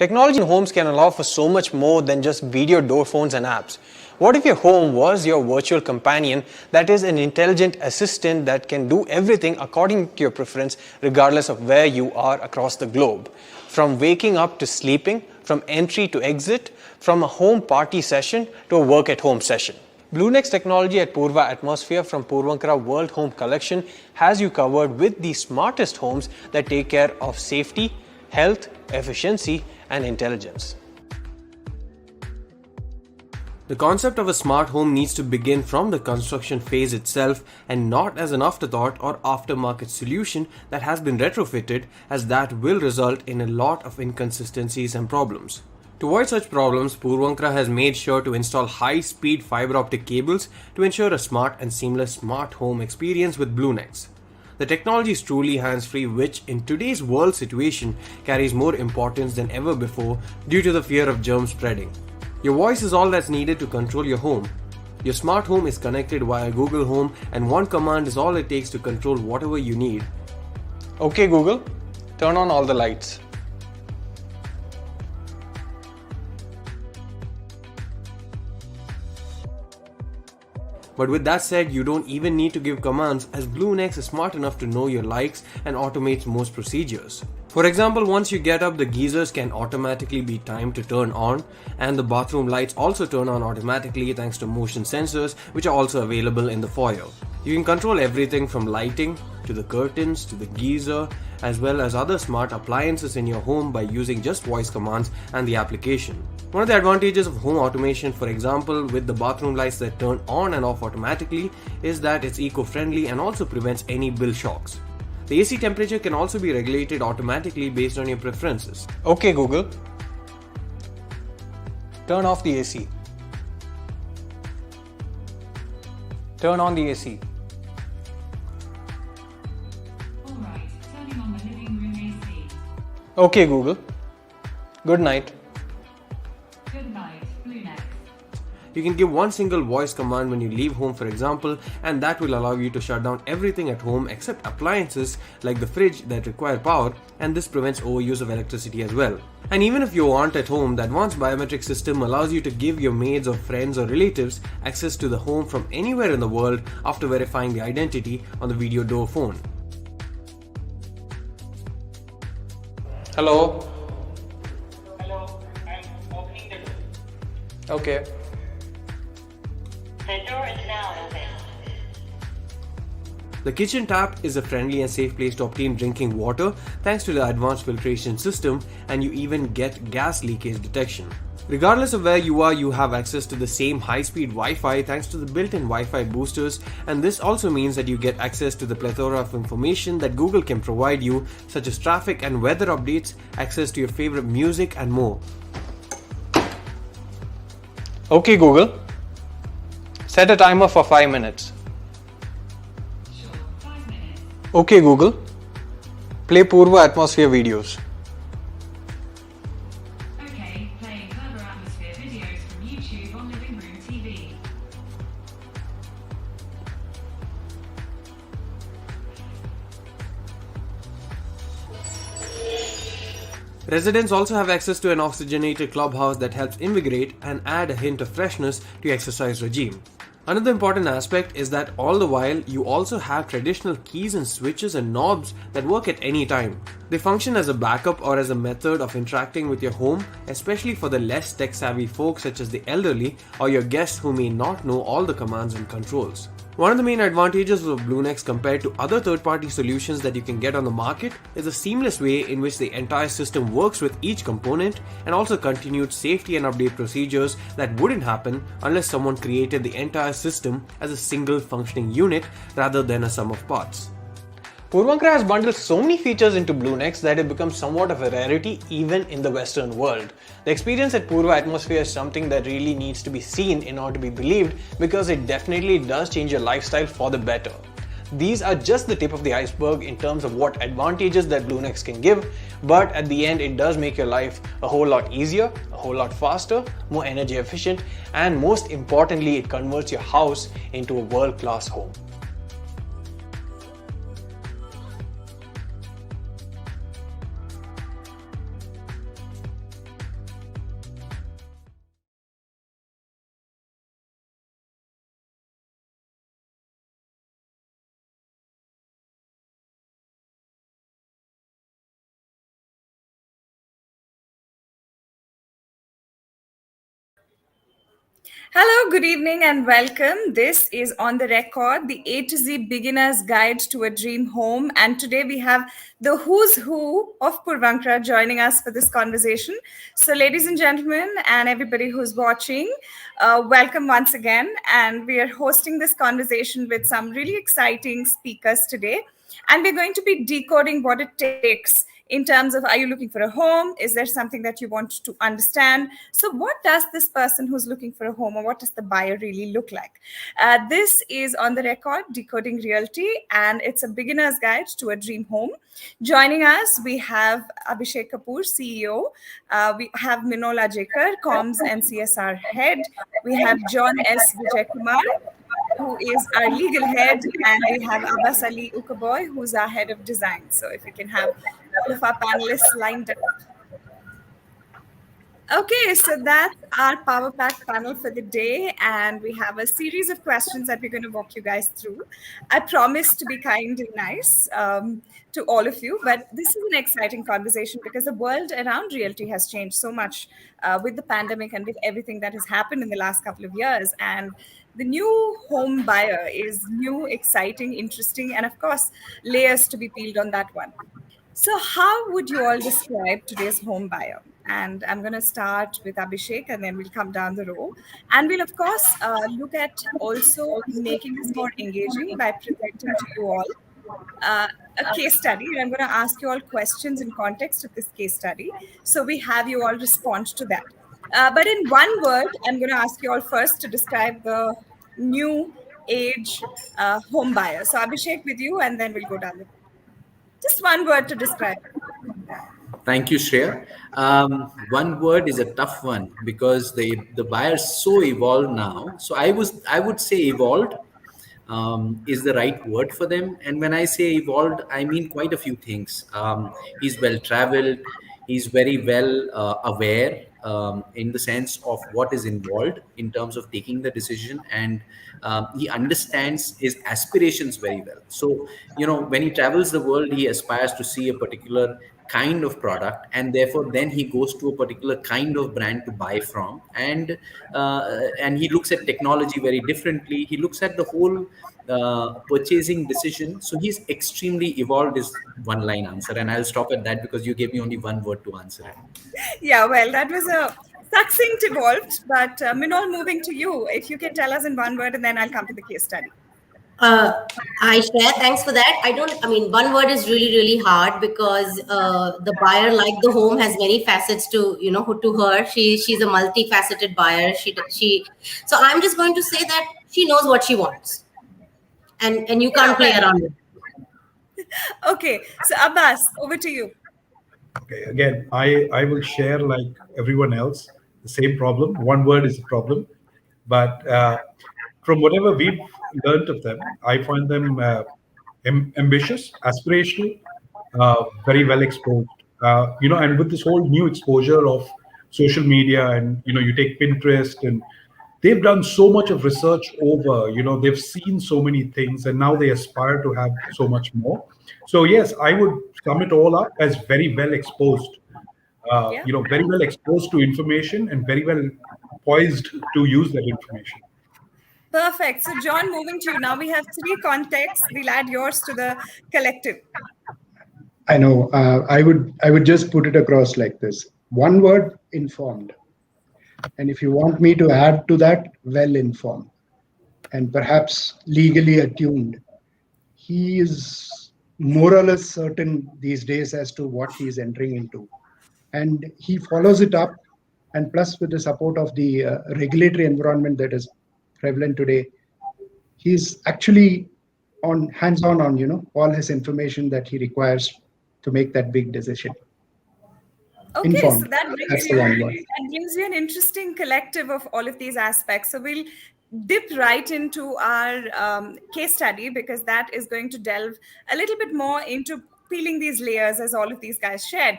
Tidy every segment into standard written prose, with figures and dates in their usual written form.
Technology in homes can allow for so much more than just video door phones and apps. What if your home was your virtual companion that is an intelligent assistant that can do everything according to your preference regardless of where you are across the globe? From waking up to sleeping, from entry to exit, from a home party session to a work at home session. BlueNex technology at Purva Atmosphere from Puravankara World Home Collection has you covered with the smartest homes that take care of safety, health, efficiency, and intelligence. The concept of a smart home needs to begin from the construction phase itself and not as an afterthought or aftermarket solution that has been retrofitted, as that will result in a lot of inconsistencies and problems. To avoid such problems, Puravankara has made sure to install high-speed fiber optic cables to ensure a smart and seamless smart home experience with BlueNex. The technology is truly hands-free, which in today's world situation carries more importance than ever before due to the fear of germ spreading. Your voice is all that's needed to control your home. Your smart home is connected via Google Home, and one command is all it takes to control whatever you need. Okay Google, turn on all the lights. But with that said, you don't even need to give commands, as BlueNex is smart enough to know your likes and automates most procedures. For example, once you get up, the geysers can automatically be timed to turn on, and the bathroom lights also turn on automatically thanks to motion sensors, which are also available in the foyer. You can control everything from lighting to the curtains to the geyser, as well as other smart appliances in your home by using just voice commands and the application. One of the advantages of home automation, for example with the bathroom lights that turn on and off automatically, is that it's eco-friendly and also prevents any bill shocks. The AC temperature can also be regulated automatically based on your preferences. Okay Google, turn off the AC. Turn on the AC. Alright, turning on the living room AC. Okay Google, good night. Good night, BlueNex. You can give one single voice command when you leave home, for example, and that will allow you to shut down everything at home except appliances like the fridge that require power, and this prevents overuse of electricity as well. And even if you aren't at home, the advanced biometric system allows you to give your maids or friends or relatives access to the home from anywhere in the world after verifying the identity on the video door phone. Hello. Hello, I'm opening the door. Okay. The door is now open. The kitchen tap is a friendly and safe place to obtain drinking water thanks to the advanced filtration system, and you even get gas leakage detection. Regardless of where you are, you have access to the same high-speed Wi-Fi thanks to the built-in Wi-Fi boosters, and this also means that you get access to the plethora of information that Google can provide you, such as traffic and weather updates, access to your favorite music, and more. Okay Google, set a timer for 5 minutes. Sure, 5 minutes. Okay Google, play Purva Atmosphere videos. Okay, playing Purva Atmosphere videos from YouTube on Living Room TV. Residents also have access to an oxygenated clubhouse that helps invigorate and add a hint of freshness to your exercise regime. Another important aspect is that all the while you also have traditional keys and switches and knobs that work at any time. They function as a backup or as a method of interacting with your home, especially for the less tech-savvy folks such as the elderly or your guests who may not know all the commands and controls. One of the main advantages of BlueNex compared to other third-party solutions that you can get on the market is the seamless way in which the entire system works with each component, and also continued safety and update procedures that wouldn't happen unless someone created the entire system as a single functioning unit rather than a sum of parts. Puravankara has bundled so many features into BlueNex that it becomes somewhat of a rarity even in the Western world. The experience at Purva Atmosphere is something that really needs to be seen in order to be believed, because it definitely does change your lifestyle for the better. These are just the tip of the iceberg in terms of what advantages that BlueNex can give, but at the end it does make your life a whole lot easier, a whole lot faster, more energy efficient, and most importantly, it converts your house into a world-class home. Hello, good evening, and welcome. This is On the Record, the A to Z beginner's guide to a dream home. And today we have the who's who of Purvankara joining us for this conversation. So, ladies and gentlemen, and everybody who's watching, welcome once again. And we are hosting this conversation with some really exciting speakers today. And we're going to be decoding what it takes in terms of, are you looking for a home? Is there something that you want to understand? So what does this person who's looking for a home, or what does the buyer really look like? This is On the Record, Decoding Realty, and it's a beginner's guide to a dream home. Joining us, we have Abhishek Kapoor, CEO. We have Minol Ajekar, Comms and CSR Head. We have John S. Vijay Kumar, who is our legal head, and we have Abbas Ali Ukaboy, who's our head of design. So if we can have all of our panelists lined up. Okay, so that's our Power Pack panel for the day, and we have a series of questions that we're going to walk you guys through. I promise to be kind and nice to all of you, but this is an exciting conversation because the world around realty has changed so much with the pandemic and with everything that has happened in the last couple of years. And the new home buyer is new, exciting, interesting, and of course, layers to be peeled on that one. So, how would you all describe today's home buyer? And I'm going to start with Abhishek, and then we'll come down the row. And we'll, of course, look at also making this more engaging by presenting to you all a case study. And I'm going to ask you all questions in context of this case study. So, we have you all respond to that. But in one word, I'm going to ask you all first to describe the new age home buyer. So, Abhishek, with you, and then we'll go down the just one word to describe. Thank you, Shreya. One word is a tough one because the buyer is so evolved now. So I would say evolved is the right word for them. And when I say evolved, I mean quite a few things. He's well traveled. He's very well aware in the sense of what is involved in terms of taking the decision, and he understands his aspirations very well. So, when he travels the world, he aspires to see a particular kind of product, and therefore then he goes to a particular kind of brand to buy from, and he looks at technology very differently. He looks at the whole purchasing decision. So he's extremely evolved is one line answer, and I'll stop at that because you gave me only one word to answer it. Yeah, well, that was a succinct evolved, but Minol, moving to you, if you can tell us in one word, and then I'll come to the case study. Hi, Shreya. Thanks for that. One word is really, really hard because the buyer, like the home, has many facets to her. She's a multifaceted buyer. So I'm just going to say that she knows what she wants, and you can't play around with it. Okay, so Abbas, over to you. Okay, again, I will share like everyone else the same problem. One word is a problem, but from whatever we've learned of them, I find them ambitious, aspirational, very well exposed. And with this whole new exposure of social media, and you take Pinterest, and they've done so much of research over. They've seen so many things, and now they aspire to have so much more. So yes, I would sum it all up as very well exposed. Very well exposed to information and very well poised to use that information. Perfect. So, John, moving to you. Now we have three contexts. We'll add yours to the collective. I know. I would just put it across like this. One word: informed. And if you want me to add to that, well informed, and perhaps legally attuned. He is more or less certain these days as to what he is entering into, and he follows it up. And plus, with the support of the regulatory environment that is prevalent today, he's actually hands-on on all his information that he requires to make that big decision. Okay, Informed. So that gives you an interesting collective of all of these aspects. So we'll dip right into our case study, because that is going to delve a little bit more into peeling these layers as all of these guys shared.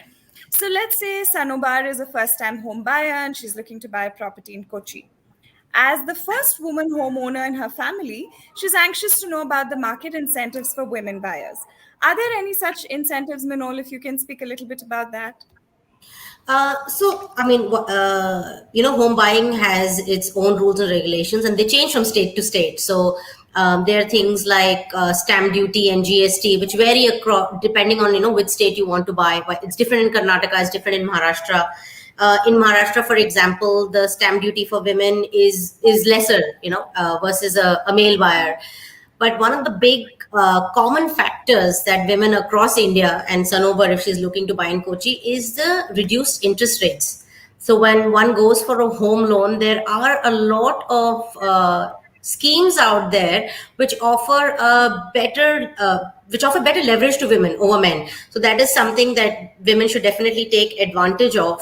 So let's say Sanobar is a first-time home buyer and she's looking to buy a property in Kochi. As the first woman homeowner in her family, she's anxious to know about the market incentives for women buyers. Are there any such incentives, Minol, if you can speak a little bit about that? Home buying has its own rules and regulations, and they change from state to state. So there are things like stamp duty and GST, which vary across depending on which state you want to buy. But it's different in Karnataka, it's different in Maharashtra. In Maharashtra, for example, the stamp duty for women is lesser, versus a male buyer. But one of the big common factors that women across India, and Sanobar, if she's looking to buy in Kochi, is the reduced interest rates. So when one goes for a home loan, there are a lot of schemes out there which offer better leverage to women over men. So that is something that women should definitely take advantage of.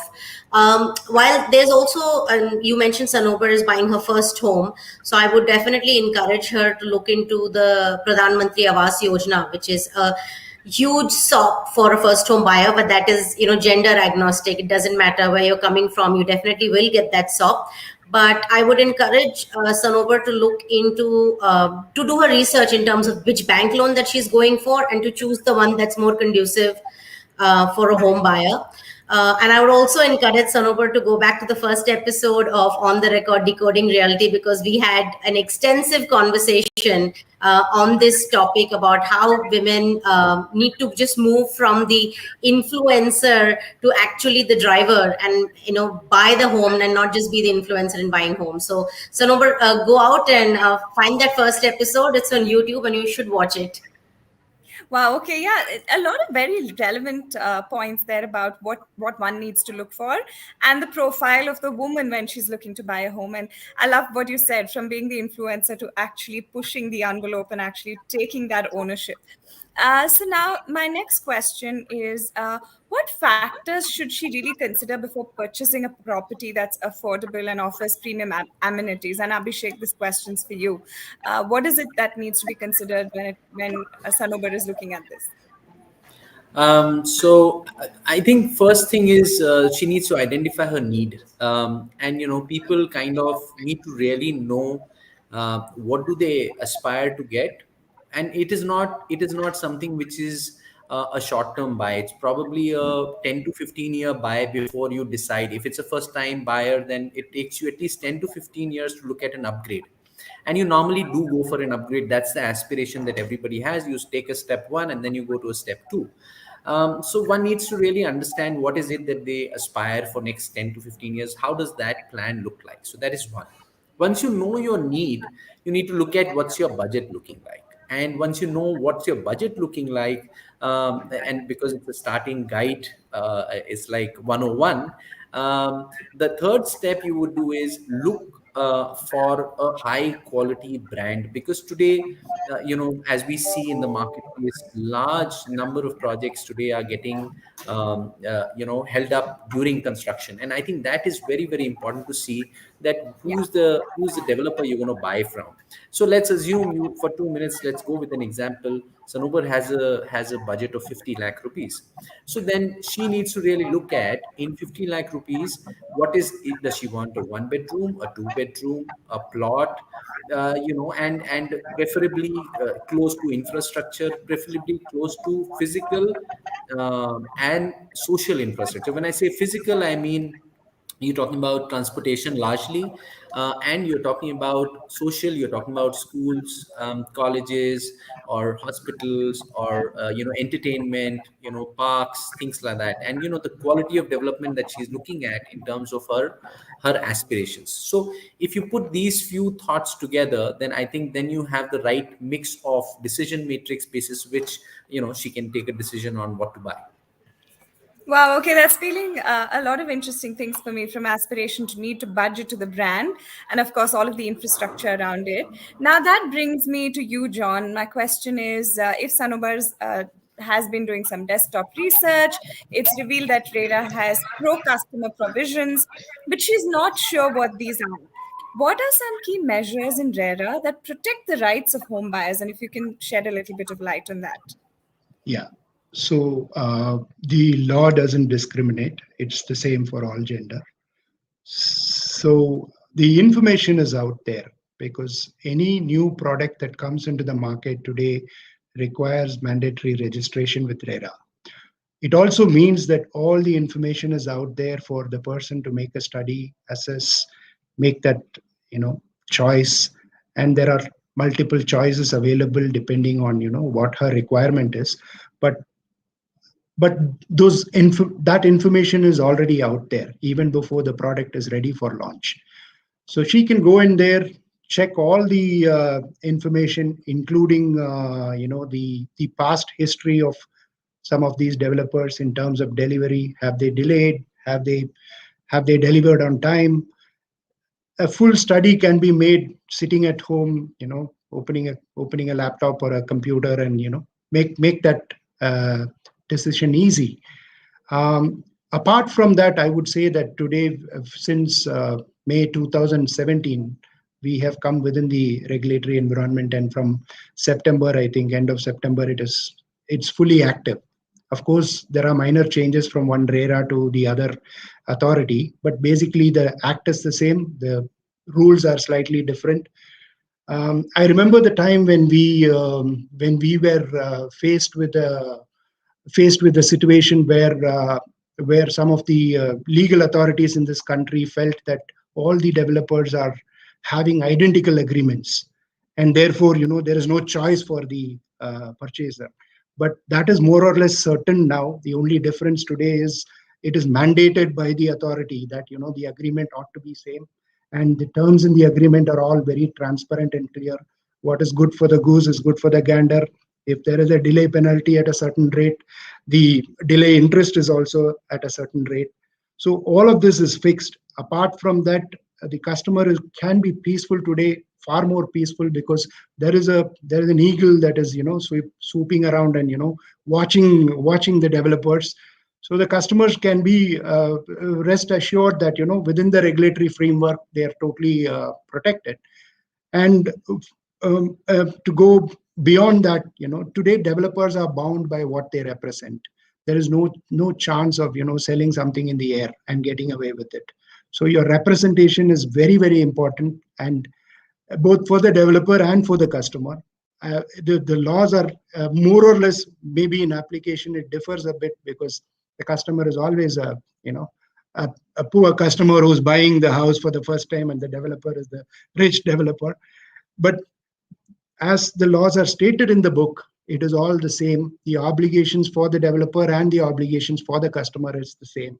While there's also, you mentioned Sanobar is buying her first home, so I would definitely encourage her to look into the Pradhan Mantri Awas Yojana, which is a huge SOP for a first home buyer, but that is gender agnostic. It doesn't matter where you're coming from, you definitely will get that SOP. But I would encourage Sanobar to look into, to do her research in terms of which bank loan that she's going for, and to choose the one that's more conducive for a home buyer. And I would also encourage Sanobar to go back to the first episode of On the Record Decoding Reality, because we had an extensive conversation on this topic about how women need to just move from the influencer to actually the driver, and buy the home and not just be the influencer in buying homes. So Sanobar, go out and find that first episode. It's on YouTube and you should watch it. Wow. Okay. Yeah. A lot of very relevant points there about what one needs to look for, and the profile of the woman when she's looking to buy a home. And I love what you said, from being the influencer to actually pushing the envelope and actually taking that ownership. So now my next question is, what factors should she really consider before purchasing a property that's affordable and offers premium amenities? And Abhishek, this question's for you. What is it that needs to be considered when Sanobar is looking at this? So I think first thing is she needs to identify her need, and people kind of need to really know what do they aspire to get, and it is not something which is a short-term buy. It's probably a 10 to 15-year buy before you decide. If it's a first-time buyer, then it takes you at least 10 to 15 years to look at an upgrade. And you normally do go for an upgrade. That's the aspiration that everybody has. You take a step one and then you go to a step two. So one needs to really understand what is it that they aspire for next 10 to 15 years. How does that plan look like? So that is one. Once you know your need, you need to look at what's your budget looking like. And once you know what's your budget looking like, and because it's a starting guide, it's like 101, the third step you would do is look for a high quality brand, because today as we see in the marketplace, large number of projects today are getting held up during construction, and I think that is very, very important to see that who's the developer you're going to buy from. So let's assume, you for 2 minutes, let's go with an example. Sanobar has a budget of 50 lakh rupees. So then she needs to really look at, in 50 lakh rupees, what is it? Does she want a 1-bedroom, a 2-bedroom, a plot, and preferably close to infrastructure, preferably close to physical and social infrastructure. When I say physical, I mean you're talking about transportation largely, and you're talking about social, you're talking about schools, colleges, or hospitals, or entertainment, parks, things like that, and the quality of development that she's looking at in terms of her aspirations. So if you put these few thoughts together, then I think then you have the right mix of decision matrix basis which she can take a decision on what to buy. Wow, okay, that's feeling a lot of interesting things for me, from aspiration to need to budget to the brand, and of course, all of the infrastructure around it. Now, that brings me to you, John. My question is, if Sanobar's has been doing some desktop research, it's revealed that RERA has pro-customer provisions, but she's not sure what these are. What are some key measures in RERA that protect the rights of home buyers? And if you can shed a little bit of light on that. Yeah. So the law doesn't discriminate. It's the same for all gender. So the information is out there, because any new product that comes into the market today requires mandatory registration with RERA. It also means that all the information is out there for the person to make a study, assess, make that choice, and there are multiple choices available depending on what her requirement is. But that information is already out there even before the product is ready for launch. So she can go in there, check all the information, including the past history of some of these developers in terms of delivery. Have they delayed? Have they delivered on time? A full study can be made sitting at home, opening a laptop or a computer, and make that decision easy. Apart from that, I would say that today, since May 2017, we have come within the regulatory environment, and from September, I think end of September, it's fully active. Of course, there are minor changes from one RERA to the other authority, but basically the act is the same. The rules are slightly different. I remember the time when we were faced with a situation where some of the legal authorities in this country felt that all the developers are having identical agreements, and therefore there is no choice for the purchaser. But that is more or less certain now. The only difference today is it is mandated by the authority that the agreement ought to be same, and the terms in the agreement are all very transparent and clear. What is good for the goose is good for the gander. If there is a delay penalty at a certain rate, the delay interest is also at a certain rate. So all of this is fixed. Apart from that, the customer can be peaceful today, far more peaceful, because there is an eagle that is swooping around and watching the developers. So the customers can be rest assured that within the regulatory framework they are totally protected. And to go beyond that, today developers are bound by what they represent. There is no chance of selling something in the air and getting away with it. So your representation is very, very important, and both for the developer and for the customer. The laws are more or less, maybe in application it differs a bit, because the customer is always a poor customer who's buying the house for the first time, and the developer is the rich developer. But as the laws are stated in the book, it is all the same. The obligations for the developer and the obligations for the customer is the same.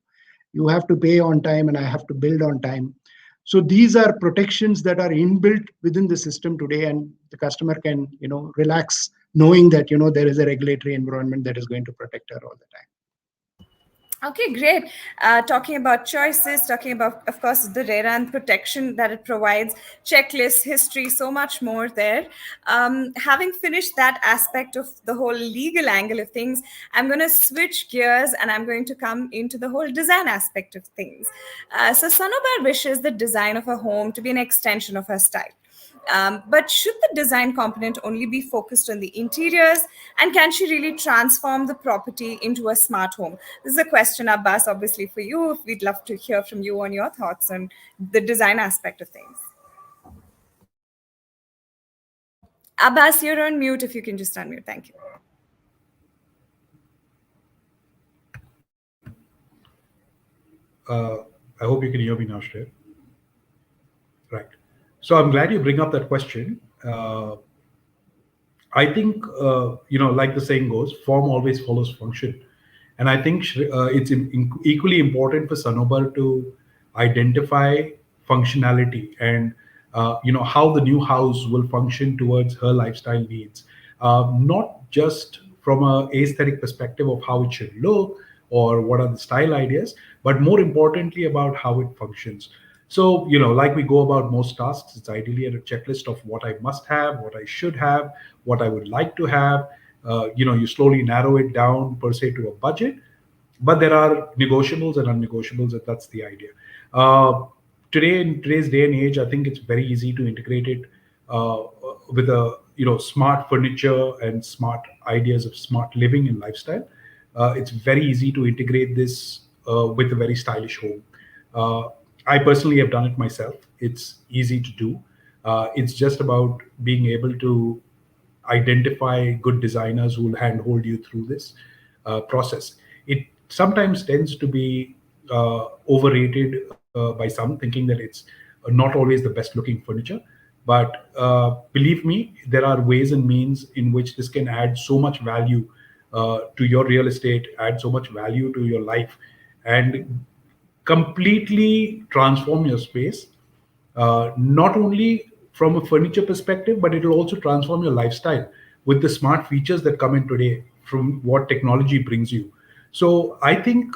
You have to pay on time, and I have to build on time. So these are protections that are inbuilt within the system today, and the customer can relax knowing that there is a regulatory environment that is going to protect her all the time. Okay, great. Talking about choices, talking about, of course, the RERA and protection that it provides, checklists, history, so much more there. Having finished that aspect of the whole legal angle of things, I'm going to switch gears and I'm going to come into the whole design aspect of things. So Sanobar wishes the design of a home to be an extension of her style. But should the design component only be focused on the interiors, and can she really transform the property into a smart home? This is a question, Abbas, obviously for you. We'd love to hear from you on your thoughts on the design aspect of things. Abbas, you're on mute. If you can just unmute. Thank you. I hope you can hear me now, Shreya. Right. So I'm glad you bring up that question. I think, like the saying goes, form always follows function. And I think it's equally important for Sanobar to identify functionality and, how the new house will function towards her lifestyle needs. Not just from an aesthetic perspective of how it should look or what are the style ideas, but more importantly about how it functions. So, like we go about most tasks, it's ideally a checklist of what I must have, what I should have, what I would like to have. You slowly narrow it down per se to a budget, but there are negotiables and unnegotiables, and that's the idea. Today, in today's day and age, I think it's very easy to integrate it with smart furniture and smart ideas of smart living and lifestyle. It's very easy to integrate this with a very stylish home. I personally have done it myself. It's easy to do. It's just about being able to identify good designers who will handhold you through this process. it sometimes tends to be overrated by some, thinking that it's not always the best looking furniture. But believe me, there are ways and means in which this can add so much value to your real estate, add so much value to your life, and completely transform your space. Not only from a furniture perspective, but it will also transform your lifestyle with the smart features that come in today from what technology brings you. So I think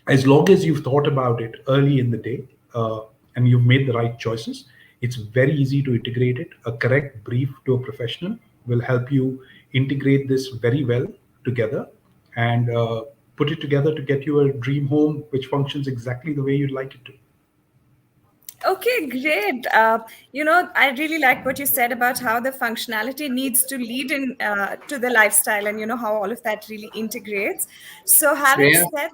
as long as you've thought about it early in the day and you've made the right choices, it's very easy to integrate it. A correct brief to a professional will help you integrate this very well together and put it together to get you a dream home which functions exactly the way you'd like it to. Okay, great. I really like what you said about how the functionality needs to lead in to the lifestyle, and how all of that really integrates. So, having Shreya, said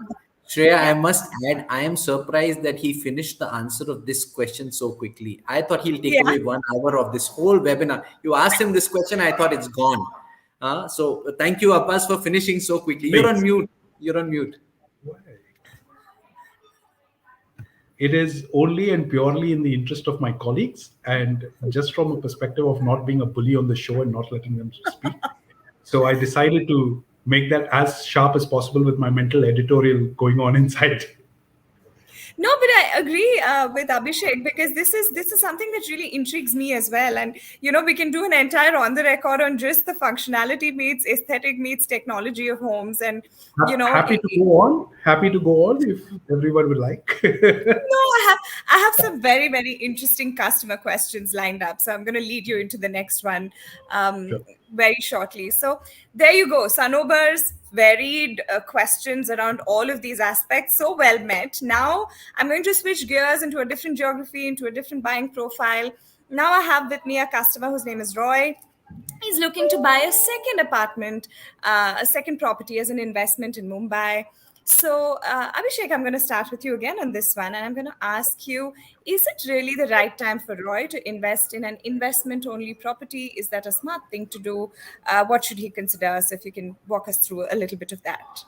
Shreya, I yeah. must add, I am surprised that he finished the answer of this question so quickly. I thought he'll take Yeah. away 1 hour of this whole webinar. You asked him this question, I thought it's gone. So thank you, Abbas, for finishing so quickly. You're on Please. mute. You're on mute. It is only and purely in the interest of my colleagues, and just from a perspective of not being a bully on the show and not letting them speak. So I decided to make that as sharp as possible with my mental editorial going on inside. No, but I agree with Abhishek, because this is something that really intrigues me as well. And we can do an entire on the record on just the functionality meets aesthetic meets technology of homes, and Happy to go on. Happy to go on if everyone would like. No, I have some very, very interesting customer questions lined up. So I'm going to lead you into the next one Sure. very shortly. So there you go. Sanobar's varied questions around all of these aspects, so well met. Now I'm going to switch gears into a different geography, into a different buying profile. Now I have with me a customer whose name is Roy. He's looking to buy a second apartment, a second property as an investment in Mumbai. So, Abhishek, I'm going to start with you again on this one. And I'm going to ask you, is it really the right time for Roy to invest in an investment only property? Is that a smart thing to do? What should he consider? So, if you can walk us through a little bit of that.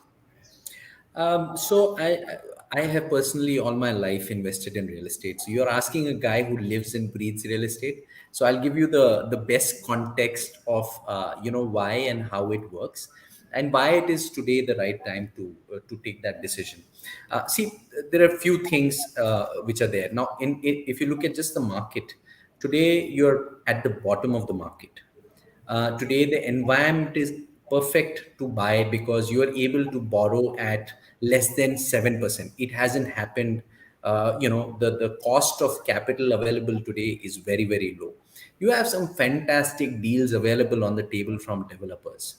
So I have personally all my life invested in real estate. So you're asking a guy who lives and breathes real estate. So I'll give you the best context of why and how it works, and why it is today the right time to take that decision. See, there are a few things which are there now. If you look at just the market today, you're at the bottom of the market. Today the environment is perfect to buy because you are able to borrow at less than 7%. It hasn't happened. The cost of capital available today is very, very low. You have some fantastic deals available on the table from developers.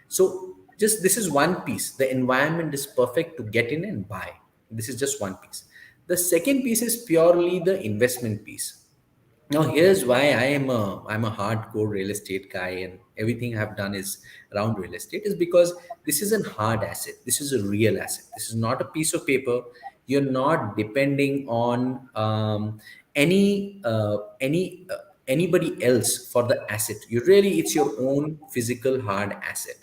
So just this is one piece. The environment is perfect to get in and buy. This is just one piece. The second piece is purely the investment piece. Now, here's why I'm a hardcore real estate guy, and everything I've done is around real estate is because this is a hard asset. This is a real asset. This is not a piece of paper. You're not depending on anybody else for the asset. It's your own physical hard asset.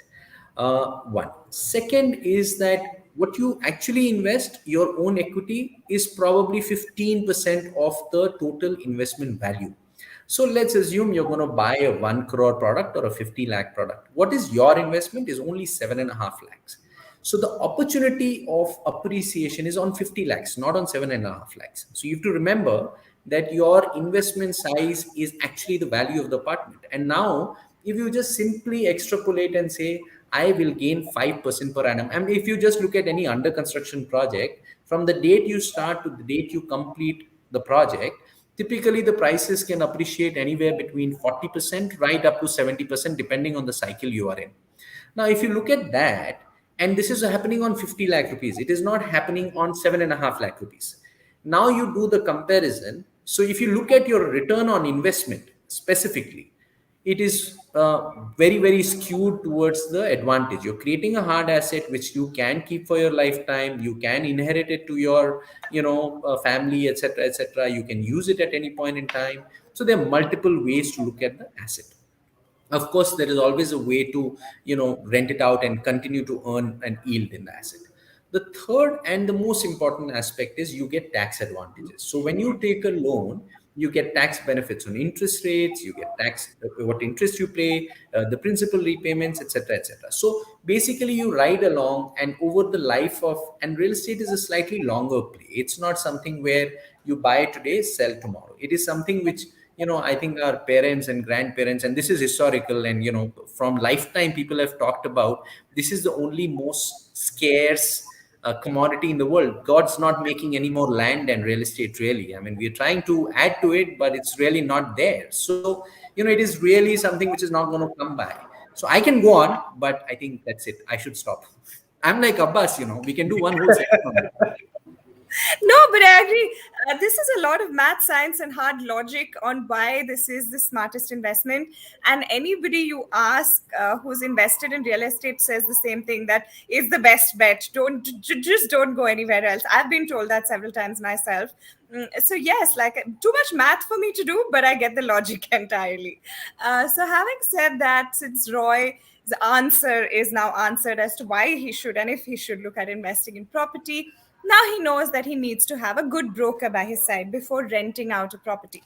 One. Second is that what you actually invest, your own equity, is probably 15% of the total investment value. So let's assume you're going to buy a 1 crore product or a 50 lakh product. What is your investment is only 7.5 lakhs. So the opportunity of appreciation is on 50 lakhs, not on 7.5 lakhs. So you have to remember that your investment size is actually the value of the apartment. And now, if you just simply extrapolate and say, I will gain 5% per annum. And if you just look at any under construction project, from the date you start to the date you complete the project, typically the prices can appreciate anywhere between 40% right up to 70%, depending on the cycle you are in. Now, if you look at that, and this is happening on 50 lakh rupees, it is not happening on 7.5 lakh rupees. Now you do the comparison. So if you look at your return on investment specifically, it is very, very skewed towards the advantage. You're creating a hard asset which you can keep for your lifetime. You can inherit it to your, family, etc., etc. You can use it at any point in time. So there are multiple ways to look at the asset. Of course, there is always a way to, rent it out and continue to earn an yield in the asset. The third and the most important aspect is you get tax advantages. So when you take a loan, you get tax benefits on interest rates, you get tax what interest you pay, the principal repayments, etc., etc. So basically, you ride along, and over the life of, and real estate is a slightly longer play. It's not something where you buy today, sell tomorrow. It is something which, I think our parents and grandparents, and this is historical, and from lifetime people have talked about, this is the only most scarce commodity in the world. God's not making any more land and real estate, really. I mean, we're trying to add to it, but it's really not there. So, it is really something which is not going to come by. So I can go on, but I think that's it. I should stop. I'm like Abbas, we can do one whole session on it. No, but I agree. This is a lot of math, science, and hard logic on why this is the smartest investment. And anybody you ask who's invested in real estate says the same thing, that is the best bet. Just don't go anywhere else. I've been told that several times myself. So yes, like too much math for me to do, but I get the logic entirely. So having said that, since Roy's answer is now answered as to why he should and if he should look at investing in property, now he knows that he needs to have a good broker by his side before renting out a property.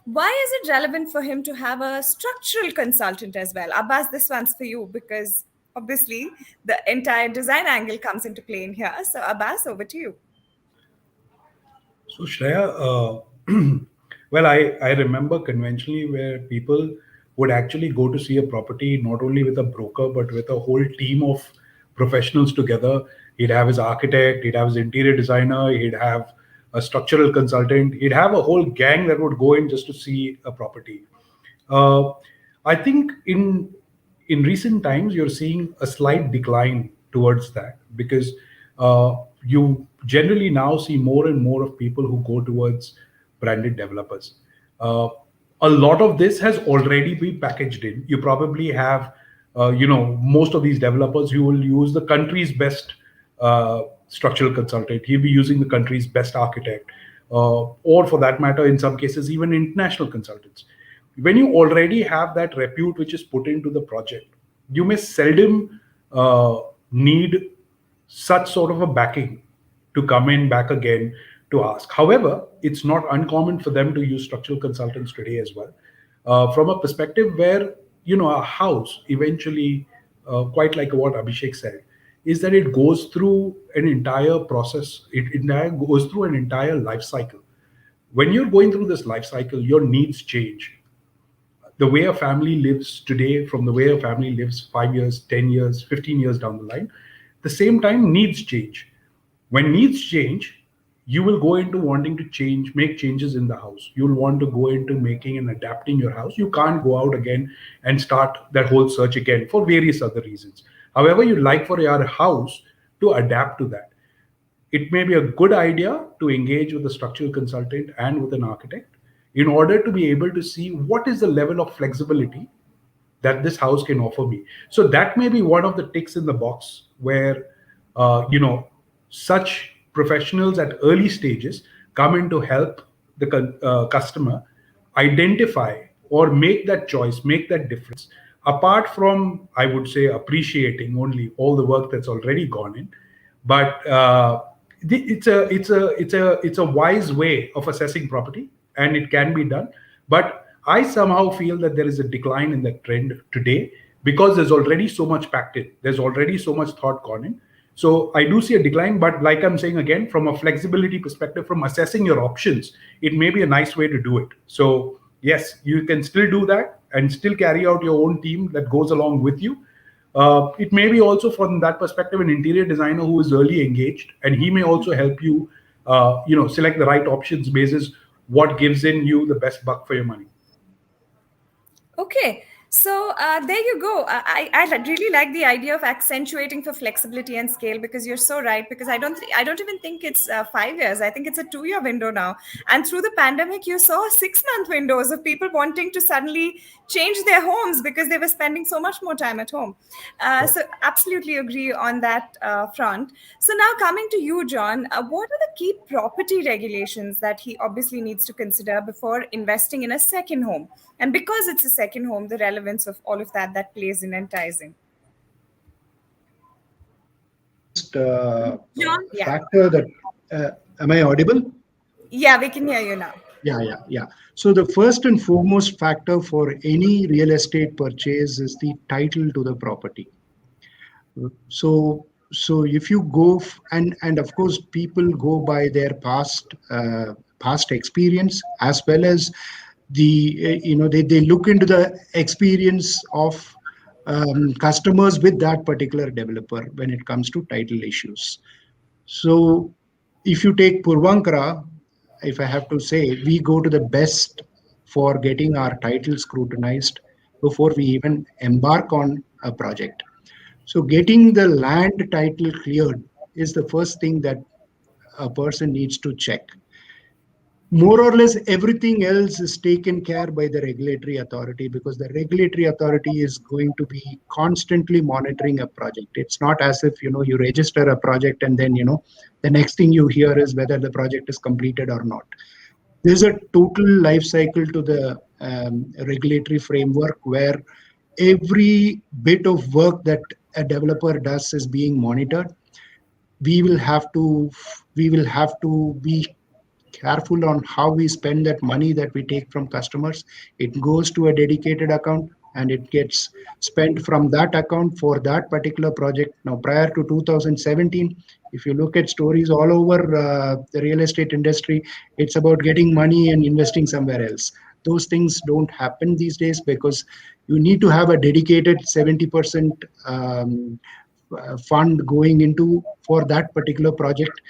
Why is it relevant for him to have a structural consultant as well? Abbas, this one's for you, because obviously the entire design angle comes into play in here. So Abbas, over to you. So Shreya, well, I remember conventionally where people would actually go to see a property not only with a broker but with a whole team of professionals together. He'd have his architect, he'd have his interior designer, he'd have a structural consultant, he'd have a whole gang that would go in just to see a property. I think in recent times you're seeing a slight decline towards that, because you generally now see more and more of people who go towards branded developers. A lot of this has already been packaged in. You probably have, most of these developers who will use the country's best structural consultant. He'll be using the country's best architect, or for that matter, in some cases, even international consultants. When you already have that repute which is put into the project, you may seldom need such sort of a backing to come in back again to ask. However, it's not uncommon for them to use structural consultants today as well. From a perspective where, a house eventually, quite like what Abhishek said, is that it goes through an entire process. It goes through an entire life cycle. When you're going through this life cycle, your needs change. The way a family lives today from the way a family lives 5 years, 10 years, 15 years down the line, the same time needs change. When needs change, you will go into wanting to make changes in the house. You'll want to go into making and adapting your house. You can't go out again and start that whole search again for various other reasons. However, you'd like for your house to adapt to that. It may be a good idea to engage with a structural consultant and with an architect in order to be able to see what is the level of flexibility that this house can offer me. So that may be one of the ticks in the box where, such professionals at early stages come in to help the customer identify or make that choice, make that difference. Apart from, I would say, appreciating only all the work that's already gone in, but it's a wise way of assessing property, and it can be done. But I somehow feel that there is a decline in that trend today because there's already so much packed in. There's already so much thought gone in. So I do see a decline, but like I'm saying again, from a flexibility perspective, from assessing your options, it may be a nice way to do it. So yes, you can still do that and still carry out your own team that goes along with you. It may be also from that perspective an interior designer who is early engaged, and he may also help you, select the right options basis what gives in you the best buck for your money. Okay. So there you go. I really like the idea of accentuating for flexibility and scale, because you're so right. Because I don't even think it's 5 years. I think it's a 2-year window now. And through the pandemic, you saw 6-month windows of people wanting to suddenly change their homes because they were spending so much more time at home. So absolutely agree on that front. So now coming to you, John, what are the key property regulations that he obviously needs to consider before investing in a second home? And because it's a second home, the relevance of all of that plays in enticing. John? Yeah. factor that, am I audible? Yeah, we can hear you now. Yeah. So the first and foremost factor for any real estate purchase is the title to the property. So if you go and of course people go by their past experience, as well as the they look into the experience of customers with that particular developer when it comes to title issues. So if you take Purvankara, if I have to say, we go to the best for getting our title scrutinized before we even embark on a project. So getting the land title cleared is the first thing that a person needs to check. More or less everything else is taken care by the regulatory authority, because the regulatory authority is going to be constantly monitoring a project. It's not as if you register a project and then the next thing you hear is whether the project is completed or not. There's a total life cycle to the regulatory framework where every bit of work that a developer does is being monitored. We will have to be careful on how we spend that money that we take from customers. It goes to a dedicated account and it gets spent from that account for that particular project. Now, prior to 2017, if you look at stories all over the real estate industry, it's about getting money and investing somewhere else. Those things don't happen these days, because you need to have a dedicated 70% fund going into for that particular project.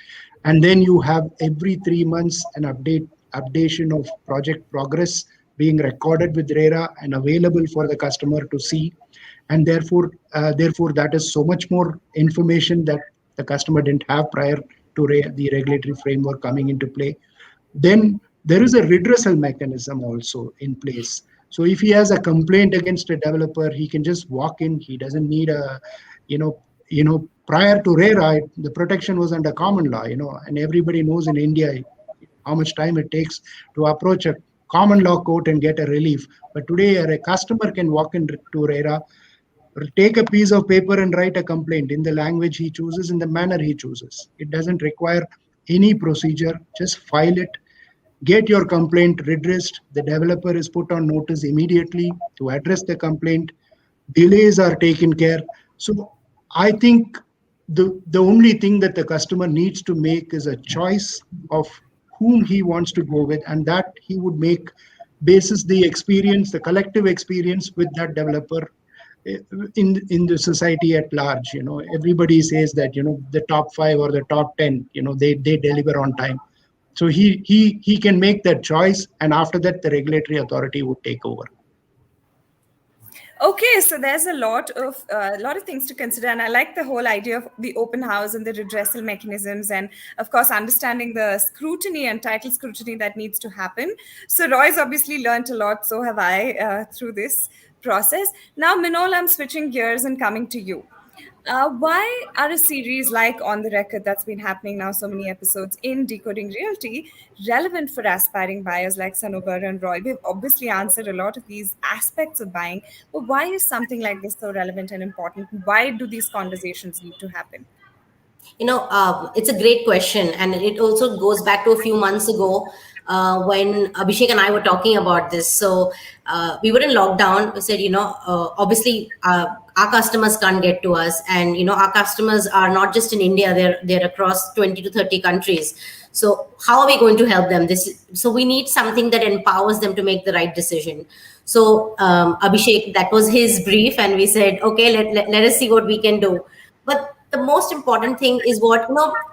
And then you have every 3 months an updation of project progress being recorded with RERA and available for the customer to see. And therefore that is so much more information that the customer didn't have prior to the regulatory framework coming into play. Then there is a redressal mechanism also in place. So if he has a complaint against a developer, he can just walk in. He doesn't need a, prior to RERA, the protection was under common law, and everybody knows in India how much time it takes to approach a common law court and get a relief. But today a customer can walk into RERA, take a piece of paper and write a complaint in the language he chooses, in the manner he chooses. It doesn't require any procedure. Just file it, get your complaint redressed. The developer is put on notice immediately to address the complaint. Delays are taken care. So I think the only thing that the customer needs to make is a choice of whom he wants to go with, and that he would make basis the experience, the collective experience with that developer in the society at large. Everybody says that the top 5 or the top 10, they deliver on time. So he can make that choice, and after that the regulatory authority would take over. Okay, so there's a lot of things to consider, and I like the whole idea of the open house and the redressal mechanisms, and of course understanding the scrutiny and title scrutiny that needs to happen. So Roy's obviously learned a lot, so have I through this process. Now, Minol, I'm switching gears and coming to you. Why are a series like On the Record, that's been happening now so many episodes in Decoding Realty, relevant for aspiring buyers like Sanobar and Roy? We've obviously answered a lot of these aspects of buying, but why is something like this so relevant and important? Why do these conversations need to happen? It's a great question, and it also goes back to a few months ago when Abhishek and I were talking about this. So we were in lockdown. We said, obviously our customers can't get to us, and our customers are not just in India; they're across 20 to 30 countries. So how are we going to help them? So we need something that empowers them to make the right decision. So Abhishek, that was his brief, and we said, okay, let us see what we can do. But the most important thing is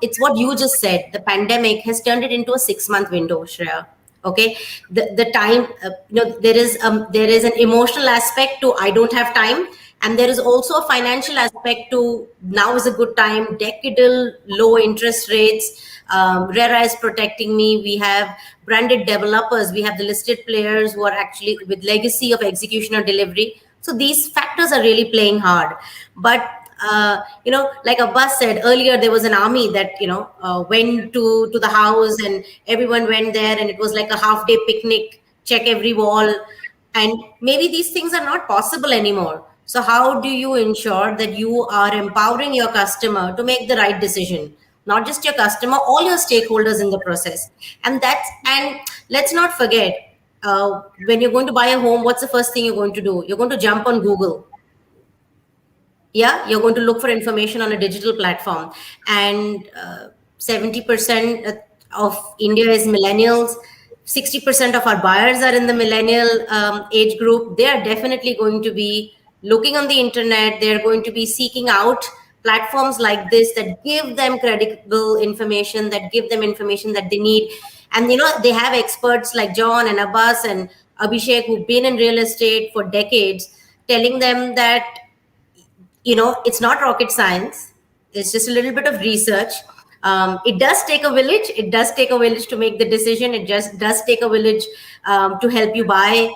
it's what you just said. The pandemic has turned it into a 6-month window, Shreya. Okay, the time, there is an emotional aspect to I don't have time, and there is also a financial aspect to now is a good time. Decadal low interest rates. RERA is protecting me. We have branded developers. We have the listed players who are actually with legacy of execution or delivery. So these factors are really playing hard, but like Abbas said earlier, there was an army that went to the house, and everyone went there, and it was like a half-day picnic, check every wall. And maybe these things are not possible anymore. So how do you ensure that you are empowering your customer to make the right decision? Not just your customer, all your stakeholders in the process. And let's not forget, when you're going to buy a home, what's the first thing you're going to do? You're going to jump on Google. Yeah, you're going to look for information on a digital platform. And 70% of India is millennials. 60% of our buyers are in the millennial age group. They are definitely going to be looking on the internet. They're going to be seeking out platforms like this that give them credible information, that give them information that they need. And they have experts like John and Abbas and Abhishek who've been in real estate for decades, telling them that it's not rocket science. It's just a little bit of research. It does take a village. It does take a village to make the decision. It just does take a village to help you buy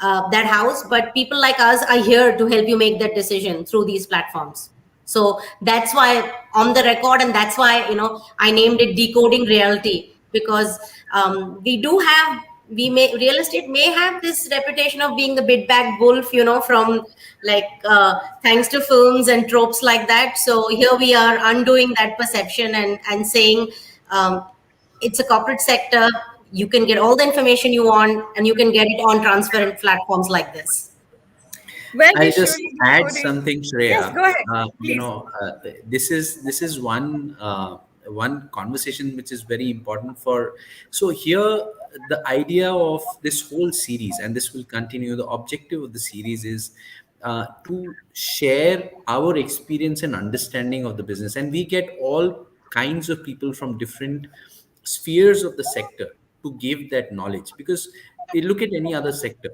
that house. But people like us are here to help you make that decision through these platforms. So that's why on the record, and that's why I named it Decoding Reality, because real estate may have this reputation of being the big bad wolf, from thanks to films and tropes like that. So here we are undoing that perception and saying it's a corporate sector. You can get all the information you want, and you can get it on transparent platforms like this. Well, I'll just add something, Shreya. Yes, go ahead. This is one conversation which is very important for. So here, the idea of this whole series, and this will continue. The objective of the series is to share our experience and understanding of the business, and we get all kinds of people from different spheres of the sector to give that knowledge. Because you look at any other sector.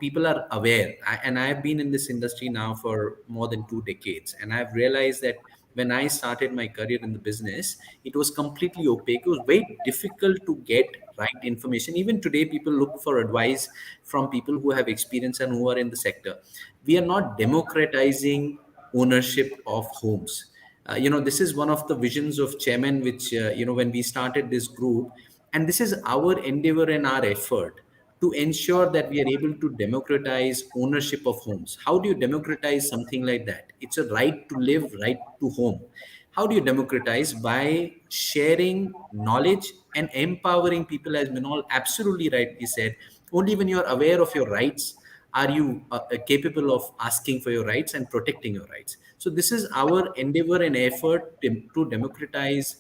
People are aware, and I have been in this industry now for more than 2 decades, and I've realized that when I started my career in the business, it was completely opaque. It was very difficult to get right information. Even today, people look for advice from people who have experience and who are in the sector. We are not democratizing ownership of homes. This is one of the visions of Chairman, which, when we started this group, and this is our endeavor and our effort to ensure that we are able to democratize ownership of homes. How do you democratize something like that? It's a right to live, right to home. How do you democratize? By sharing knowledge and empowering people, as Minal absolutely rightly said. Only when you're aware of your rights are you capable of asking for your rights and protecting your rights. So this is our endeavor and effort to democratize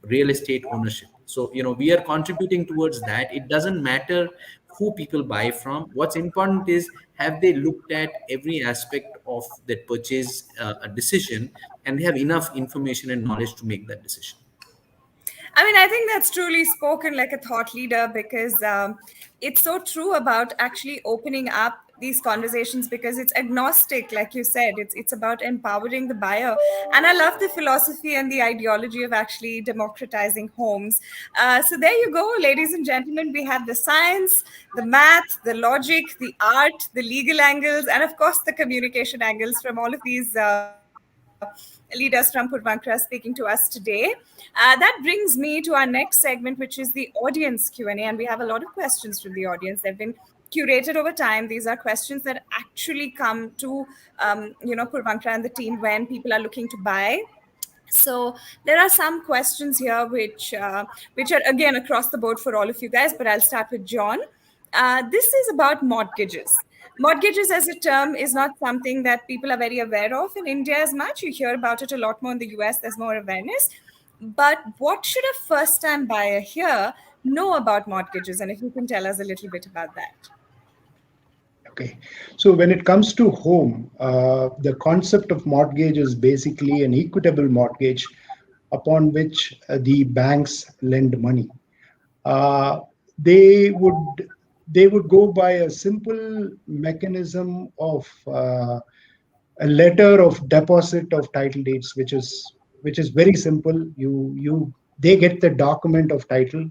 real estate ownership. So, we are contributing towards that. It doesn't matter who people buy from. What's important is, have they looked at every aspect of that purchase decision, and they have enough information and knowledge to make that decision. I think that's truly spoken like a thought leader, because it's so true about actually opening up these conversations, because it's agnostic, like you said. It's about empowering the buyer. And I love the philosophy and the ideology of actually democratizing homes. So there you go, ladies and gentlemen. We have the science, the math, the logic, the art, the legal angles, and of course the communication angles from all of these leaders from Puravankara speaking to us today. That brings me to our next segment, which is the audience Q&A. And we have a lot of questions from the audience. They've been curated over time. These are questions that actually come to, Puravankara and the team when people are looking to buy. So there are some questions here which are again across the board for all of you guys, but I'll start with John. This is about mortgages. Mortgages as a term is not something that people are very aware of in India as much. You hear about it a lot more in the US. There's more awareness. But what should a first-time buyer here know about mortgages? And if you can tell us a little bit about that. Okay. So when it comes to home, the concept of mortgage is basically an equitable mortgage upon which the banks lend money. They would go by a simple mechanism of a letter of deposit of title deeds, which is very simple. They get the document of title,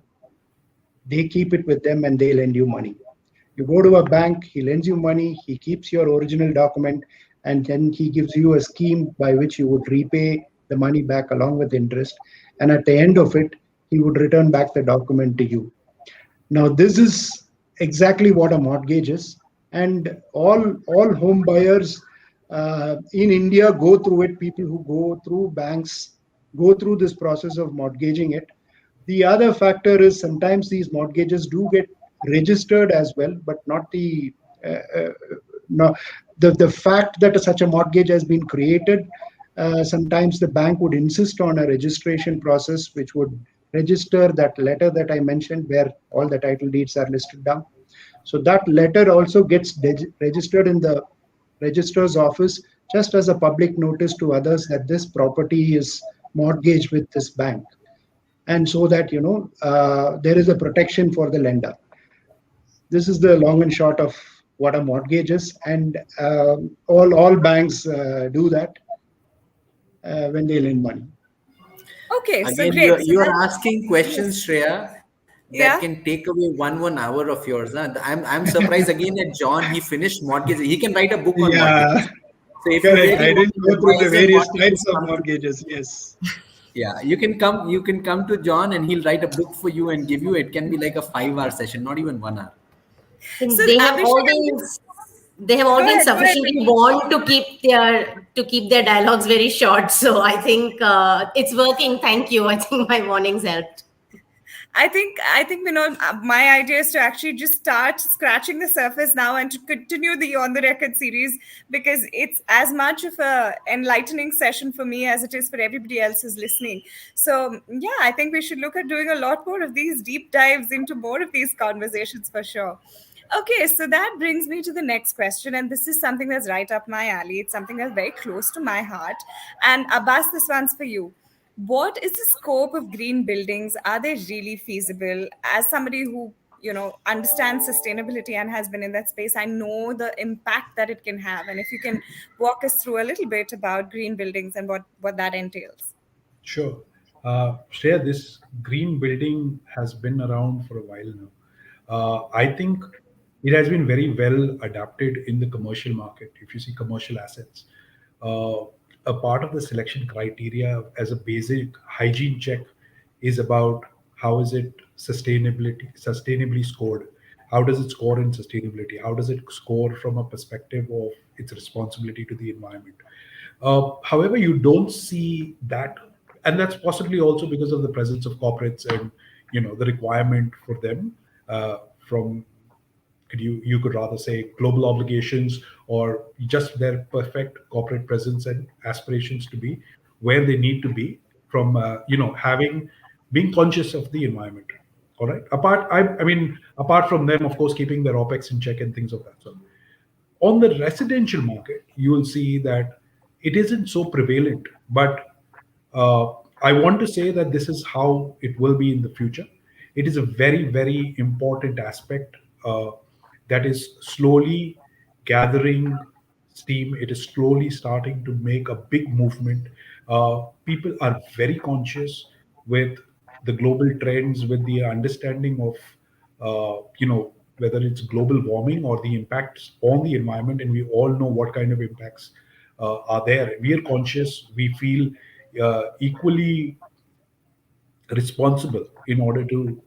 they keep it with them, and they lend you money. You go to a bank, he lends you money, he keeps your original document, and then he gives you a scheme by which you would repay the money back along with interest. And at the end of it, he would return back the document to you. Now, this is exactly what a mortgage is. and all home buyers in India go through it. People who go through banks go through this process of mortgaging it. The other factor is sometimes these mortgages do get registered as well, but not no, the fact that such a mortgage has been created. Sometimes the bank would insist on a registration process, which would register that letter that I mentioned, where all the title deeds are listed down. So that letter also gets registered in the registrar's office, just as a public notice to others that this property is mortgaged with this bank, and so that there is a protection for the lender. This is the long and short of what a mortgage is, and all banks do that when they lend money. Okay, so Again, great. you're asking questions, Shreya, that Yeah. can take away one hour of yours. Huh? I'm surprised again that John, he finished mortgage. He can write a book on mortgages. So if Correct. you I really didn't want go through the advice on various mortgages, types of come to- mortgages. Yes. Yeah, you can come to John and he'll write a book for you and give you. It can be like a 5-hour session, not even 1 hour. So They have Abhishek, always they have all Go been ahead, go ahead. sufficiently warned to keep their dialogues very short. So I think it's working. Thank you. I think my warnings helped. I think my idea is to actually just start scratching the surface now and to continue the On the Record series, because it's as much of a enlightening session for me as it is for everybody else who's listening. So yeah, I think we should look at doing a lot more of these deep dives into more of these conversations for sure. Okay, so that brings me to the next question, and this is something that's right up my alley. It's something that's very close to my heart. And Abbas, this one's for you. What is the scope of green buildings? Are they really feasible? As somebody who understands sustainability and has been in that space, I know the impact that it can have. And if you can walk us through a little bit about green buildings and what that entails. Sure. Shreya, this green building has been around for a while now. I think it has been very well adapted in the commercial market. If you see commercial assets, uh, a part of the selection criteria as a basic hygiene check is about how is it sustainably scored. How does it score in sustainability? How does it score from a perspective of its responsibility to the environment? However, you don't see that, and that's possibly also because of the presence of corporates and the requirement for them from you could rather say global obligations, or just their perfect corporate presence and aspirations to be where they need to be from having being conscious of the environment. All right, apart from them, of course, keeping their opex in check and things of that sort. On the residential market, you will see that it isn't so prevalent, but I want to say that this is how it will be in the future. It is a very, very important aspect that is slowly gathering steam. It is slowly starting to make a big movement. People are very conscious with the global trends, with the understanding of whether it's global warming or the impacts on the environment, and we all know what kind of impacts are there. We are conscious. We feel equally responsible in order to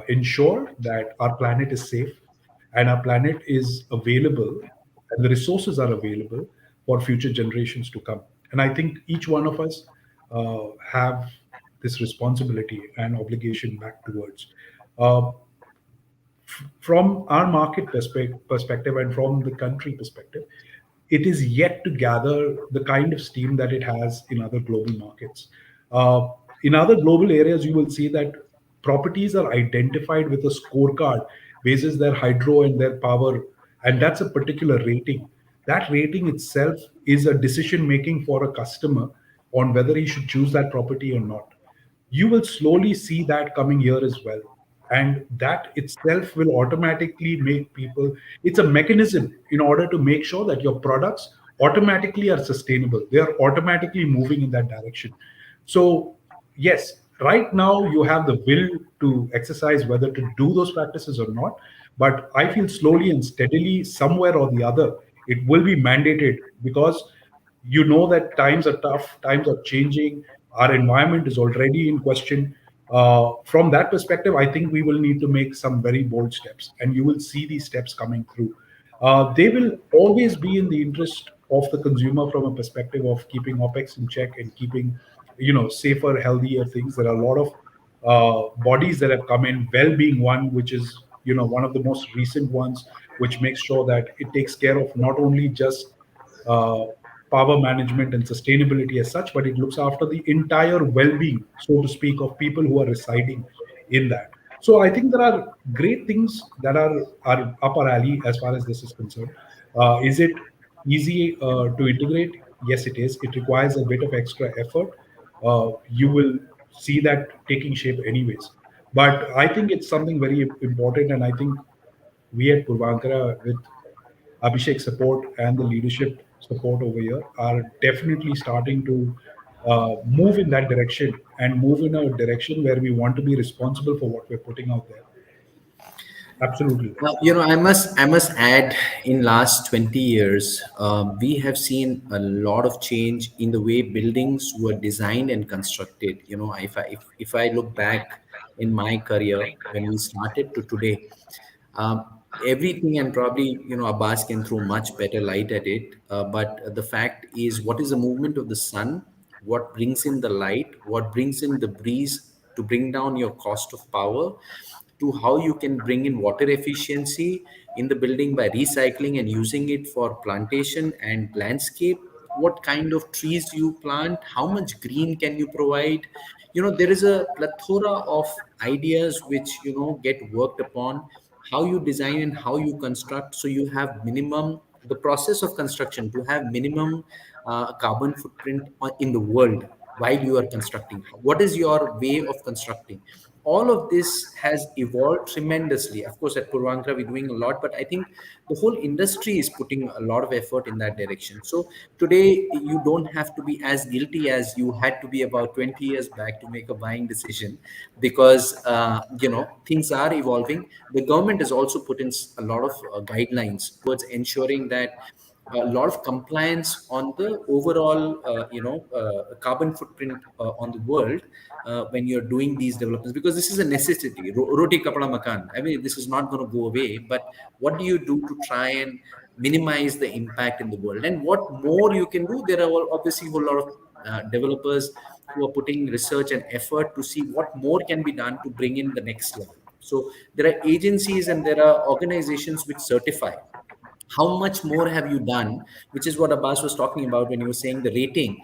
ensure that our planet is safe and our planet is available and the resources are available for future generations to come. And I think each one of us have this responsibility and obligation back towards. Uh, from our market perspective and from the country perspective, it is yet to gather the kind of steam that it has in other global markets. In other global areas, you will see that properties are identified with a scorecard basis their hydro and their power, and that's a particular rating. That rating itself is a decision making for a customer on whether he should choose that property or not. You will slowly see that coming here as well, and that itself will automatically make people, it's a mechanism in order to make sure that your products automatically are sustainable, they are automatically moving in that direction. So yes, right now you have the will to exercise whether to do those practices or not, but I feel slowly and steadily somewhere or the other it will be mandated, because that times are tough, times are changing, our environment is already in question. From that perspective, I think we will need to make some very bold steps, and you will see these steps coming through. They will always be in the interest of the consumer from a perspective of keeping OPEX in check and keeping, safer, healthier things. There are a lot of bodies that have come in, well being one, which is, one of the most recent ones, which makes sure that it takes care of not only just uh, power management and sustainability as such, but it looks after the entire well-being, so to speak, of people who are residing in that. So I think there are great things that are up our alley as far as this is concerned. Is it easy to integrate? Yes, it is. It requires a bit of extra effort. You will see that taking shape anyways. But I think it's something very important, and I think we at Purvankara, with Abhishek's support and the leadership support over here, are definitely starting to move in that direction and move in a direction where we want to be responsible for what we're putting out there. Absolutely. I must add, in last 20 years, we have seen a lot of change in the way buildings were designed and constructed. If I look back in my career when we started to today, um, everything, and probably Abbas can throw much better light at it. But the fact is, what is the movement of the sun? What brings in the light? What brings in the breeze to bring down your cost of power? To how you can bring in water efficiency in the building by recycling and using it for plantation and landscape. What kind of trees you plant? How much green can you provide? There is a plethora of ideas which get worked upon, how you design and how you construct, so you have minimum, the process of construction to have minimum carbon footprint in the world while you are constructing. What is your way of constructing? All of this has evolved tremendously. Of course, at Purvankara, we're doing a lot, but I think the whole industry is putting a lot of effort in that direction. So today, you don't have to be as guilty as you had to be about 20 years back to make a buying decision, because things are evolving. The government has also put in a lot of guidelines towards ensuring that a lot of compliance on the overall carbon footprint on the world when you're doing these developments, because this is a necessity. Roti kapda makan, I mean, this is not going to go away, but what do you do to try and minimize the impact in the world? And what more you can do? There are obviously a whole lot of developers who are putting research and effort to see what more can be done to bring in the next level. So there are agencies and there are organizations which certify. How much more have you done? Which is what Abbas was talking about when he was saying the rating.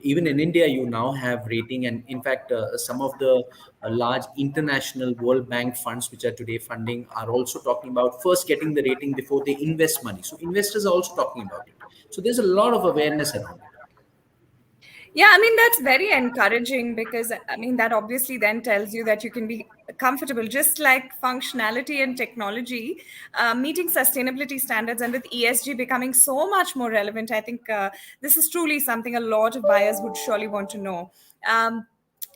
Even in India, you now have rating, and in fact, some of the large international World Bank funds which are today funding are also talking about first getting the rating before they invest money. So investors are also talking about it. So there's a lot of awareness around it. Yeah, I mean, that's very encouraging, because I mean, that obviously then tells you that you can be comfortable, just like functionality and technology, meeting sustainability standards, and with ESG becoming so much more relevant. I think this is truly something a lot of buyers would surely want to know.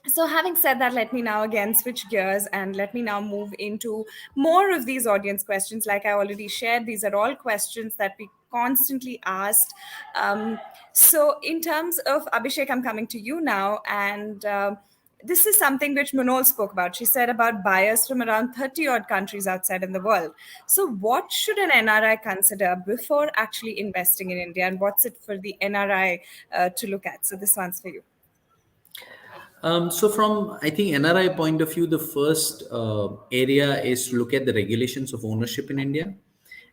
So having said that, let me now again switch gears and let me now move into more of these audience questions. Like I already shared, these are all questions that we constantly asked. So in terms of Abhishek, I'm coming to you now, and this is something which Manol spoke about. She said about buyers from around 30 odd countries outside in the world. So what should an NRI consider before actually investing in India, and what's it for the NRI to look at? So this one's for you. So from, I think, NRI point of view, the first area is to look at the regulations of ownership in India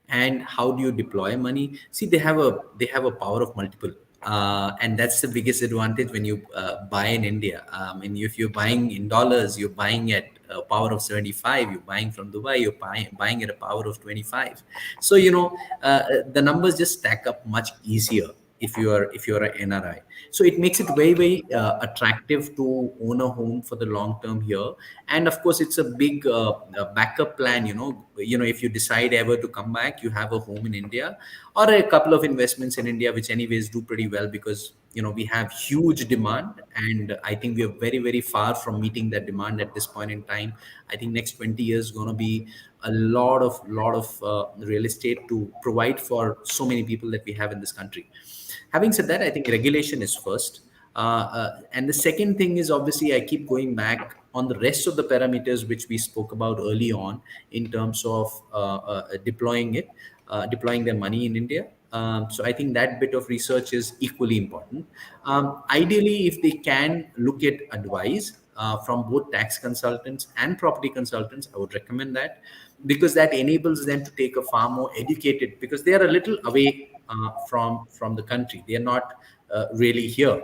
and how do you deploy money. See, they have a power of multiple. And that's the biggest advantage when you buy in India. And if you're buying in dollars, you're buying at a power of 75. You're buying from Dubai, you're buying at a power of 25. So the numbers just stack up much easier if you're an NRI. So it makes it very, very attractive to own a home for the long term here. And of course, it's a big backup plan. If you decide ever to come back, you have a home in India or a couple of investments in India, which anyways do pretty well, because we have huge demand, and I think we are very, very far from meeting that demand at this point in time. I think next 20 years is going to be a lot of real estate to provide for so many people that we have in this country. Having said that, I think regulation is first. And the second thing is, obviously, I keep going back on the rest of the parameters which we spoke about early on in terms of deploying their money in India. So I think that bit of research is equally important. Ideally, if they can look at advice from both tax consultants and property consultants, I would recommend that, because that enables them to take a far more educated, because they are a little away from the country. They are not really here.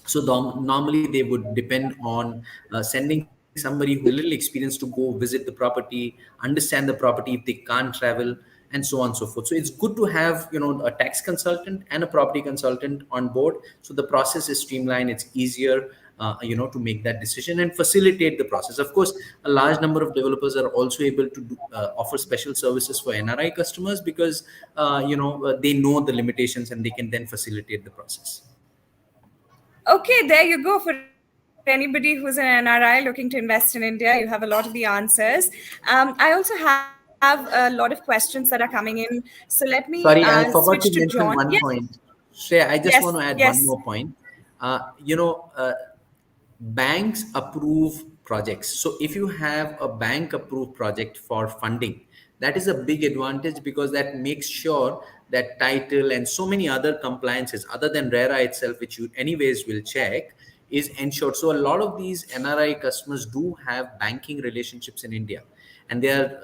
So normally they would depend on sending somebody who has a little experience to go visit the property, understand the property if they can't travel, and so on and so forth. So it's good to have, a tax consultant and a property consultant on board. So the process is streamlined. It's easier, to make that decision and facilitate the process. Of course, a large number of developers are also able to offer special services for NRI customers, because, they know the limitations and they can then facilitate the process. Okay, there you go. For anybody who's an NRI looking to invest in India, you have a lot of the answers. I also have a lot of questions that are coming in. So let me Sorry, I forgot switch to to mention John. one Yes. point. Shreya, I just Yes, want to add yes. one more point. Banks approve projects. So if you have a bank approved project for funding, that is a big advantage, because that makes sure that title and so many other compliances other than RERA itself, which you anyways will check, is ensured. So a lot of these NRI customers do have banking relationships in India, and they are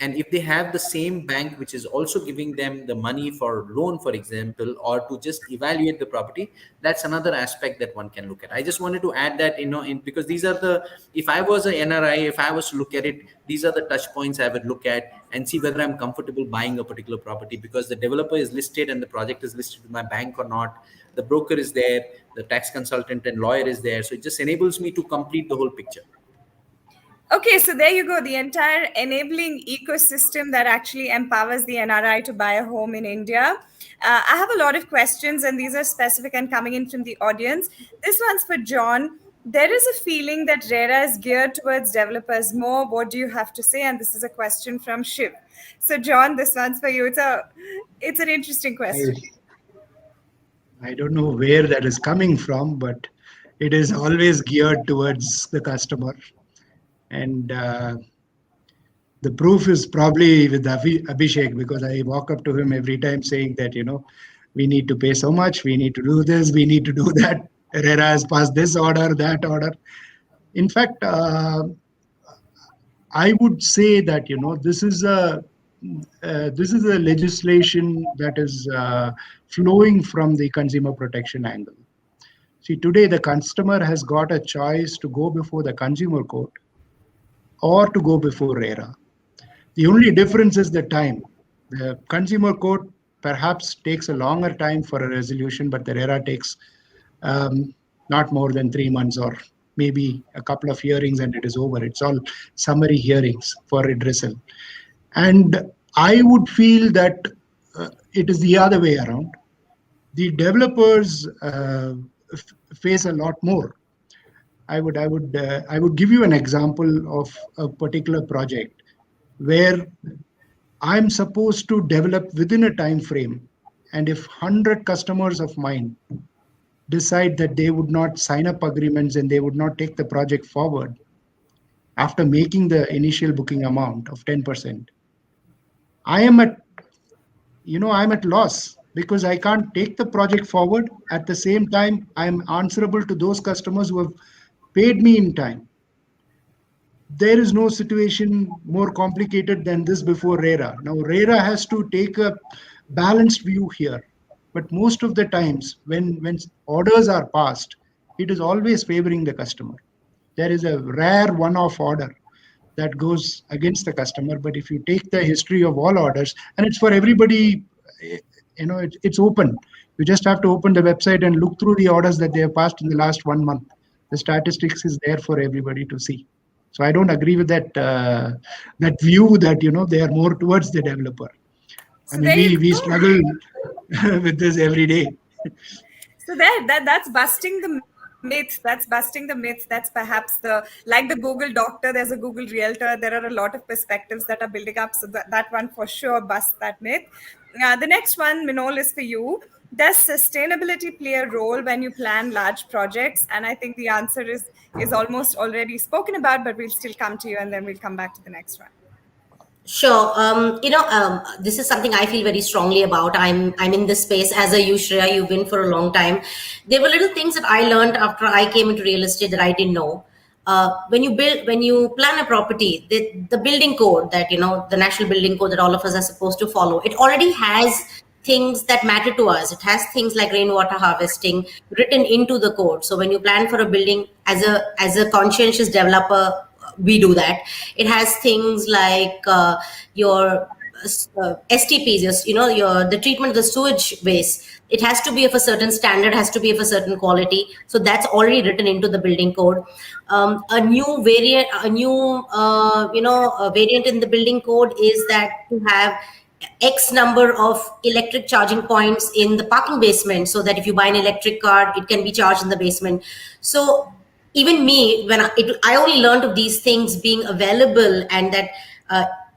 and if they have the same bank which is also giving them the money for loan, for example, or to just evaluate the property, that's another aspect that one can look at. I just wanted to add that, because these are if I was a NRI, if I was to look at it, these are the touch points I would look at and see whether I'm comfortable buying a particular property, because the developer is listed and the project is listed with my bank or not. The broker is there, the tax consultant and lawyer is there. So it just enables me to complete the whole picture. Okay, so there you go. The entire enabling ecosystem that actually empowers the NRI to buy a home in India. I have a lot of questions, and these are specific and coming in from the audience. This one's for John. There is a feeling that RERA is geared towards developers more. What do you have to say? And this is a question from Shiv. So, John, this one's for you. It's an interesting question. I don't know where that is coming from, but it is always geared towards the customer. And the proof is probably with Abhishek, because I walk up to him every time saying that, we need to pay so much, we need to do this, we need to do that. RERA has passed this order, that order. In fact, I would say that, this is a legislation that is flowing from the consumer protection angle. See, today the customer has got a choice to go before the consumer court or to go before RERA. The only difference is the time. The consumer court perhaps takes a longer time for a resolution, but the RERA takes not more than 3 months or maybe a couple of hearings and it is over. It's all summary hearings for redressal. And I would feel that it is the other way around. The developers face a lot more. I would give you an example of a particular project where I'm supposed to develop within a time frame, and if 100 customers of mine decide that they would not sign up agreements and they would not take the project forward after making the initial booking amount of 10%, I'm at loss, because I can't take the project forward. At the same time, I'm answerable to those customers who have paid me in time. There is no situation more complicated than this before RERA. Now, RERA has to take a balanced view here. But most of the times, when orders are passed, it is always favoring the customer. There is a rare one-off order that goes against the customer. But if you take the history of all orders, and it's for everybody, it's open. You just have to open the website and look through the orders that they have passed in the last 1 month. The statistics is there for everybody to see. So I don't agree with that view that they are more towards the developer. So I mean, we struggle with this every day. So that's busting the myth. That's busting the myth. That's perhaps like the Google doctor, there's a Google realtor. There are a lot of perspectives that are building up. So that one for sure busts that myth. The next one, Minol, is for you. Does sustainability play a role when you plan large projects? And I think the answer is almost already spoken about, but we'll still come to you and then we'll come back to the next one. Sure. This is something I feel very strongly about. I'm in this space as a you, Shreya. You've been for a long time. There were little things that I learned after I came into real estate that I didn't know. When you plan a property, the building code that, the national building code that all of us are supposed to follow, it already has things that matter to us. It has things like rainwater harvesting written into the code. So when you plan for a building as a conscientious developer, we do that. It has things like your STPs, the treatment of the sewage waste. It has to be of a certain standard, has to be of a certain quality. So that's already written into the building code. A new variant, a variant in the building code is that to have X number of electric charging points in the parking basement, so that if you buy an electric car, it can be charged in the basement. So even me, when I only learned of these things being available, and that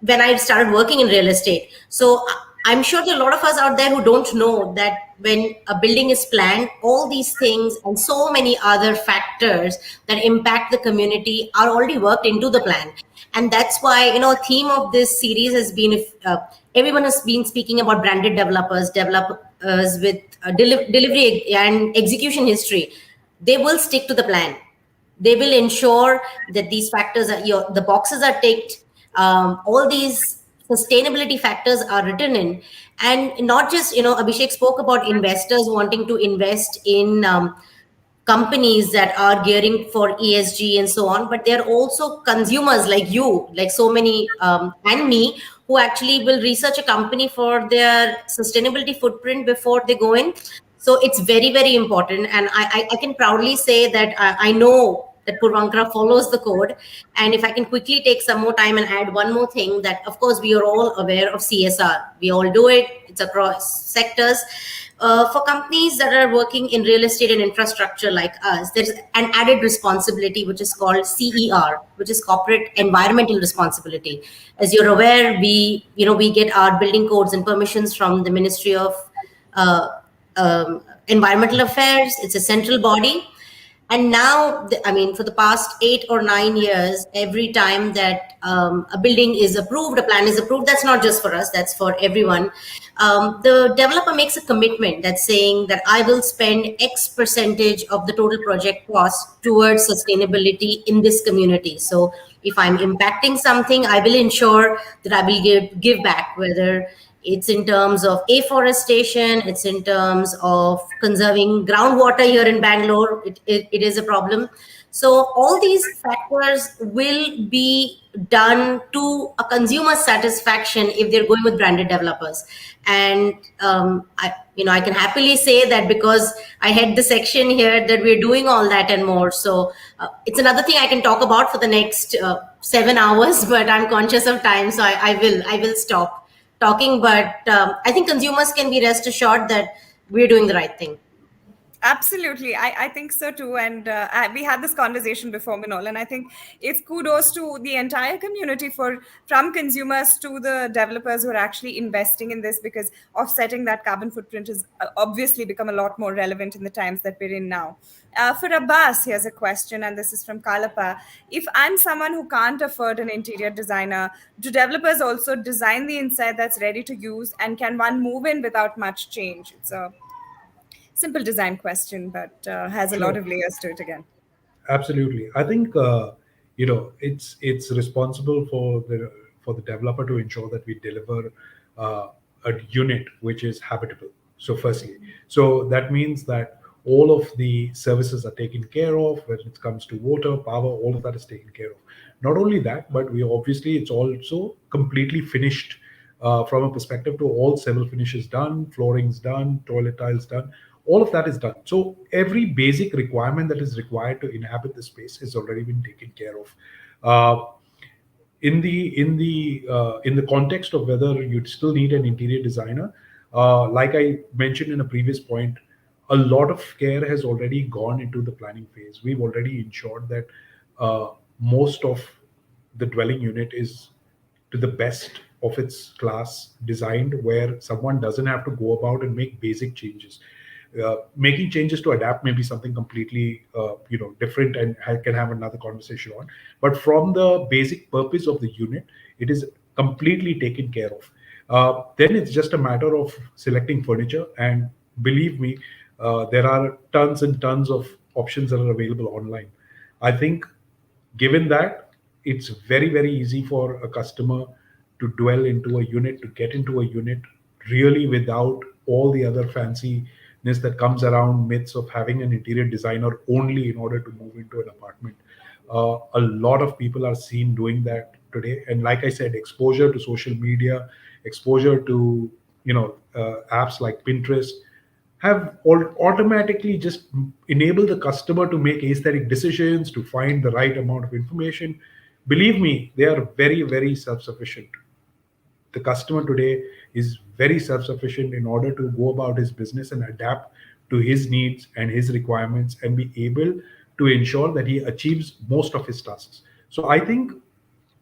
when I started working in real estate. So I'm sure there are a lot of us out there who don't know that when a building is planned, all these things and so many other factors that impact the community are already worked into the plan. And that's why, a theme of this series has been, everyone has been speaking about branded developers with delivery and execution history. They will stick to the plan. They will ensure that these factors the boxes are ticked. All these sustainability factors are written in, and not just, Abhishek spoke about investors wanting to invest in companies that are gearing for ESG and so on, but they're also consumers like you, like so many, and me, who actually will research a company for their sustainability footprint before they go in. So it's very, very important. And I can proudly say that I know that Puravankara follows the code. And if I can quickly take some more time and add one more thing, that of course we are all aware of CSR. We all do it. It's across sectors. For companies that are working in real estate and infrastructure like us, there's an added responsibility, which is called CER, which is corporate environmental responsibility. As you're aware, we get our building codes and permissions from the Ministry of Environmental Affairs. It's a central body. And now, for the past 8 or 9 years, every time that a building is approved, a plan is approved, that's not just for us, that's for everyone. The developer makes a commitment that's saying that I will spend X percentage of the total project cost towards sustainability in this community. So if I'm impacting something, I will ensure that I will give back, whether it's in terms of afforestation, it's in terms of conserving groundwater here in Bangalore. It is a problem. So all these factors will be done to a consumer satisfaction if they're going with branded developers. And I can happily say that because I head the section here, that we're doing all that and more. So it's another thing I can talk about for the next 7 hours, but I'm conscious of time, so I will stop talking. But I think consumers can be rest assured that we're doing the right thing. Absolutely. I think so too. And we had this conversation before, Minol, and I think it's kudos to the entire community, from consumers to the developers who are actually investing in this, because offsetting that carbon footprint has obviously become a lot more relevant in the times that we're in now. For Abbas, here's a question, and this is from Kalapa. If I'm someone who can't afford an interior designer, do developers also design the inside that's ready to use, and can one move in without much change? It's a simple design question, but has a lot of layers to it again. Absolutely. I think it's responsible for the developer to ensure that we deliver a unit which is habitable. So firstly, so that means that all of the services are taken care of when it comes to water, power, all of that is taken care of. Not only that, but it's also completely finished from a perspective to all civil finishes done, floorings done, toilet tiles done. All of that is done. So every basic requirement that is required to inhabit the space has already been taken care of. In the context of whether you still need an interior designer, like I mentioned in a previous point, a lot of care has already gone into the planning phase. We've already ensured that most of the dwelling unit is to the best of its class designed where someone doesn't have to go about and make basic changes. Making changes to adapt may be something completely different, and I can have another conversation on. But from the basic purpose of the unit, it is completely taken care of. Then it's just a matter of selecting furniture, and believe me, there are tons and tons of options that are available online. I think, given that, it's very, very easy for a customer to dwell into a unit, to get into a unit really without all the other fanciness that comes around myths of having an interior designer only in order to move into an apartment. A lot of people are seen doing that today, and like I said, exposure to social media, exposure to apps like Pinterest have automatically just enable the customer to make aesthetic decisions, to find the right amount of information. Believe me, they are very, very self-sufficient. The customer today is very self-sufficient in order to go about his business and adapt to his needs and his requirements and be able to ensure that he achieves most of his tasks. So I think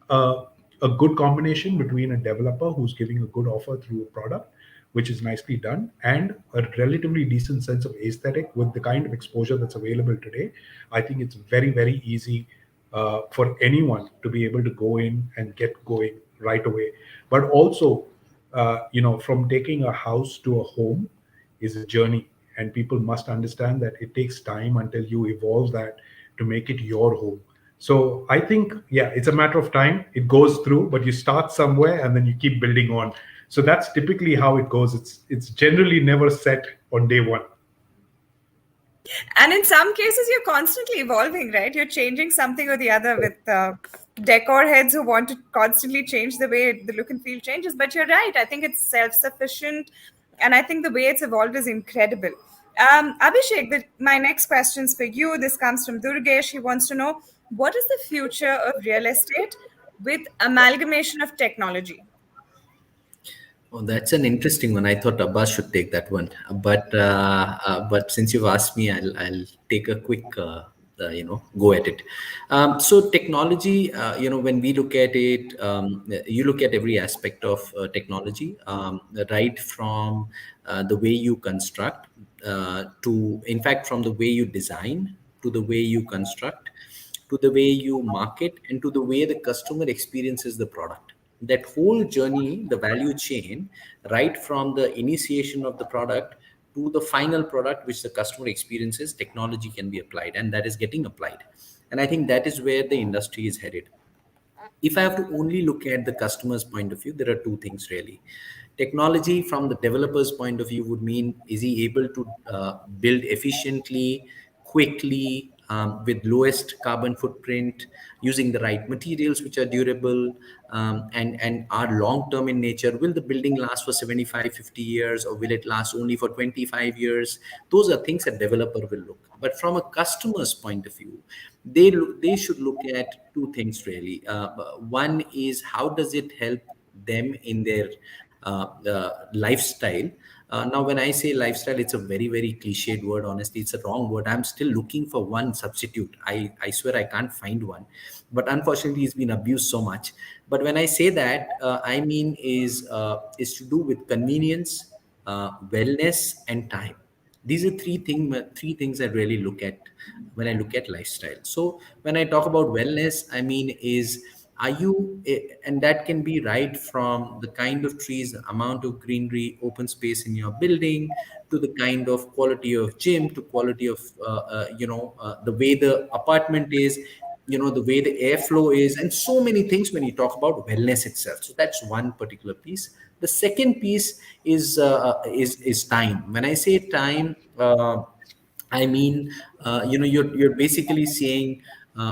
a good combination between a developer who's giving a good offer through a product which is nicely done and a relatively decent sense of aesthetic with the kind of exposure that's available today, I think it's very, very easy for anyone to be able to go in and get going right away. But also, from taking a house to a home is a journey, and people must understand that it takes time until you evolve that to make it your home. So I think, yeah, it's a matter of time. It goes through, but you start somewhere and then you keep building on. So that's typically how it goes. It's generally never set on day one. And in some cases, you're constantly evolving, right? You're changing something or the other with decor heads who want to constantly change the way the look and feel changes. But you're right. I think it's self-sufficient. And I think the way it's evolved is incredible. Abhishek, my next question is for you. This comes from Durgesh. He wants to know, what is the future of real estate with amalgamation of technology? Oh, that's an interesting one. I thought Abbas should take that one, but since you've asked me, I'll take a quick go at it. So technology, when we look at it, you look at every aspect of technology, right from the way you construct to, in fact, from the way you design to the way you construct to the way you market and to the way the customer experiences the product. That whole journey, the value chain, right from the initiation of the product to the final product which the customer experiences, technology can be applied, and that is getting applied. And I think that is where the industry is headed. If I have to only look at the customer's point of view, there are two things really. Technology from the developer's point of view would mean, is he able to build efficiently, quickly, with lowest carbon footprint, using the right materials which are durable and are long-term in nature? Will the building last for 75, 50 years, or will it last only for 25 years? Those are things a developer will look. But from a customer's point of view, they should look at two things really. One is, how does it help them in their lifestyle? Now, when I say lifestyle, it's a very, very cliched word. Honestly, it's a wrong word. I'm still looking for one substitute. I swear I can't find one. But unfortunately, it's been abused so much. But when I say that, I mean is to do with convenience, wellness, and time. These are three things I really look at when I look at lifestyle. So when I talk about wellness, I mean is, are you, and that can be right from the kind of trees, the amount of greenery, open space in your building, to the kind of quality of gym, to quality of the way the apartment is, the way the airflow is, and so many things when you talk about wellness itself. So that's one particular piece. The second piece is time. When I say time, I mean you're basically saying,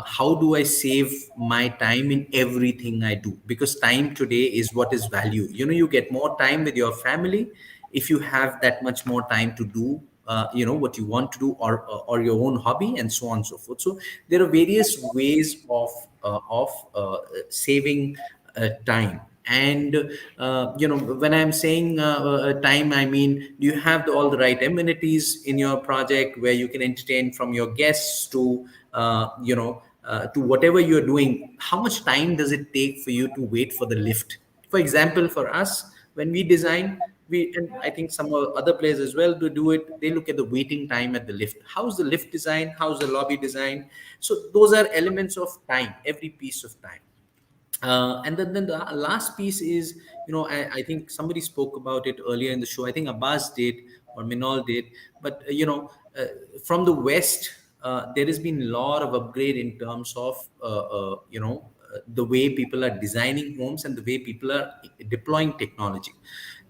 how do I save my time in everything I do? Because time today is what is value. You get more time with your family if you have that much more time to do what you want to do, or your own hobby, and so on and so forth. So there are various ways of saving time. And when I'm saying time, I mean, do you have all the right amenities in your project where you can entertain from your guests to to whatever you're doing? How much time does it take for you to wait for the lift? For example, for us, when we design, and I think some other players as well do it, they look at the waiting time at the lift. How's the lift design? How's the lobby design? So those are elements of time, every piece of time. And then the last piece is, I think somebody spoke about it earlier in the show. I think Abbas did or Minol did, but from the West, there has been a lot of upgrade in terms of the way people are designing homes and the way people are deploying technology.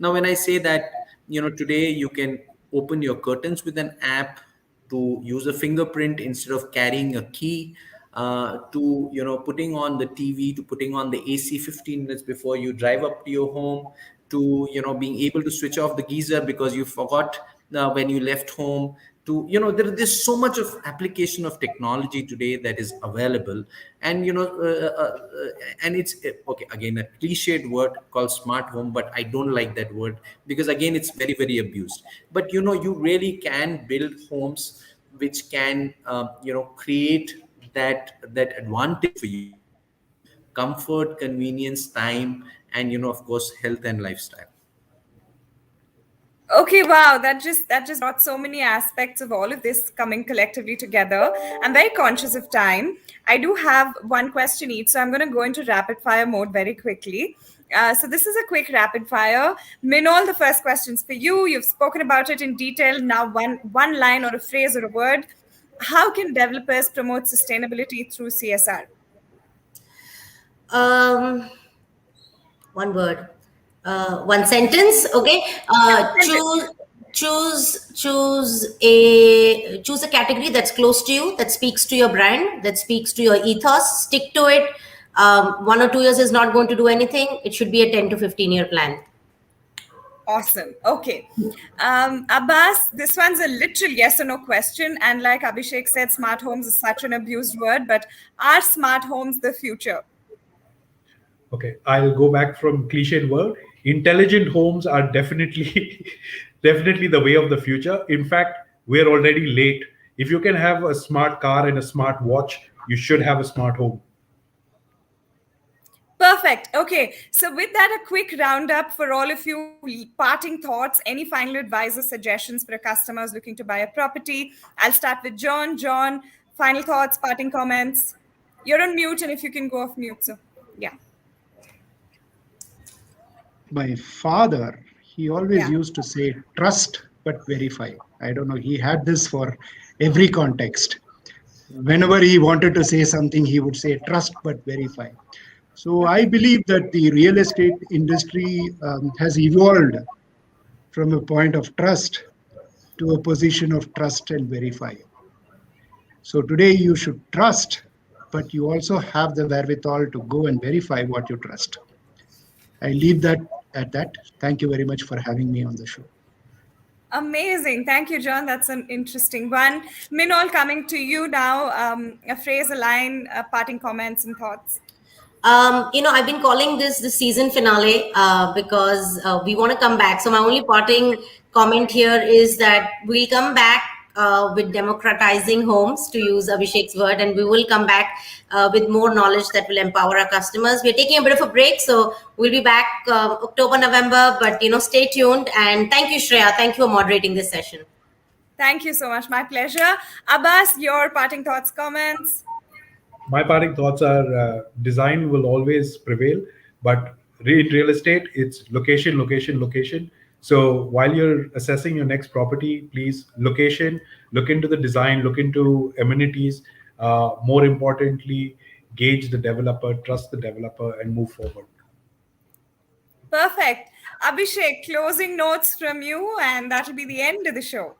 Now, when I say that, today you can open your curtains with an app, to use a fingerprint instead of carrying a key, to putting on the TV, to putting on the AC 15 minutes before you drive up to your home, to being able to switch off the geyser because you forgot when you left home, to there's so much of application of technology today that is available. And and it's okay, again, a cliched word called smart home, but I don't like that word because again it's very, very abused. But you really can build homes which can create that advantage for you: comfort, convenience, time, and of course health and lifestyle. Okay, wow, that just brought so many aspects of all of this coming collectively together. I'm very conscious of time. I do have one question each, so I'm going to go into rapid fire mode very quickly. So this is a quick rapid fire. Minol, the first question's for you. You've spoken about it in detail. Now one line or a phrase or a word. How can developers promote sustainability through CSR? One word. One sentence. Okay. Choose a category that's close to you, that speaks to your brand, that speaks to your ethos. Stick to it. 1 or 2 years is not going to do anything. It should be a 10 to 15-year plan. Awesome. Okay. Abbas, this one's a literal yes or no question. And like Abhishek said, smart homes is such an abused word, but are smart homes the future? Okay, I'll go back from cliched word. Intelligent homes are definitely the way of the future. In fact, we're already late. If you can have a smart car and a smart watch, you should have a smart home. Perfect. Okay. So with that, a quick roundup for all of you. Parting thoughts, any final advice or suggestions for customers looking to buy a property? I'll start with John. John, final thoughts, parting comments. You're on mute, and if you can go off mute. So, yeah. My father, he always used to say, trust but verify. I don't know, he had this for every context. Whenever he wanted to say something, he would say, trust but verify. So I believe that the real estate industry has evolved from a point of trust to a position of trust and verify. So today you should trust, but you also have the wherewithal to go and verify what you trust. I leave that at that. Thank you very much for having me on the show. Amazing. Thank you, John. That's an interesting one. Minol, coming to you now. A phrase, a line, parting comments and thoughts. I've been calling this the season finale because we want to come back. So my only parting comment here is that we'll come back with democratizing homes, to use Abhishek's word, and we will come back with more knowledge that will empower our customers. We're taking a bit of a break, so we'll be back October, November, but stay tuned. And thank you, Shreya. Thank you for moderating this session. Thank you so much. My pleasure. Abbas, your parting thoughts, comments? My parting thoughts are design will always prevail, but in real estate, it's location, location, location. So while you're assessing your next property, please location, look into the design, look into amenities. More importantly, gauge the developer, trust the developer, and move forward. Perfect. Abhishek, closing notes from you, and that'll be the end of the show.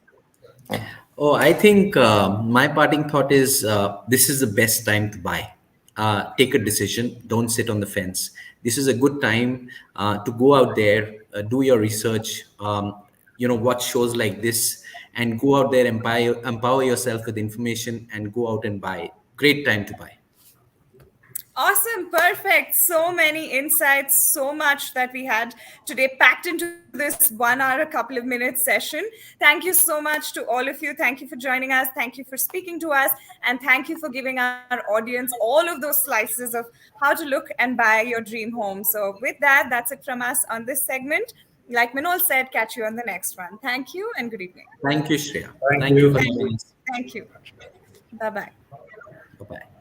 Oh, I think my parting thought is this is the best time to buy. Take a decision. Don't sit on the fence. This is a good time to go out there, do your research, watch shows like this, and go out there, empower yourself with information, and go out and buy. Great time to buy. Awesome, perfect. So many insights, so much that we had today packed into this 1 hour, a couple of minutes session. Thank you so much to all of you. Thank you for joining us. Thank you for speaking to us. And thank you for giving our audience all of those slices of how to look and buy your dream home. So, with that, that's it from us on this segment. Like Manoj said, catch you on the next one. Thank you and good evening. Thank you, Shreya. Thank Thank you you. for Thank having you. us. Thank you. Bye bye. Bye-bye.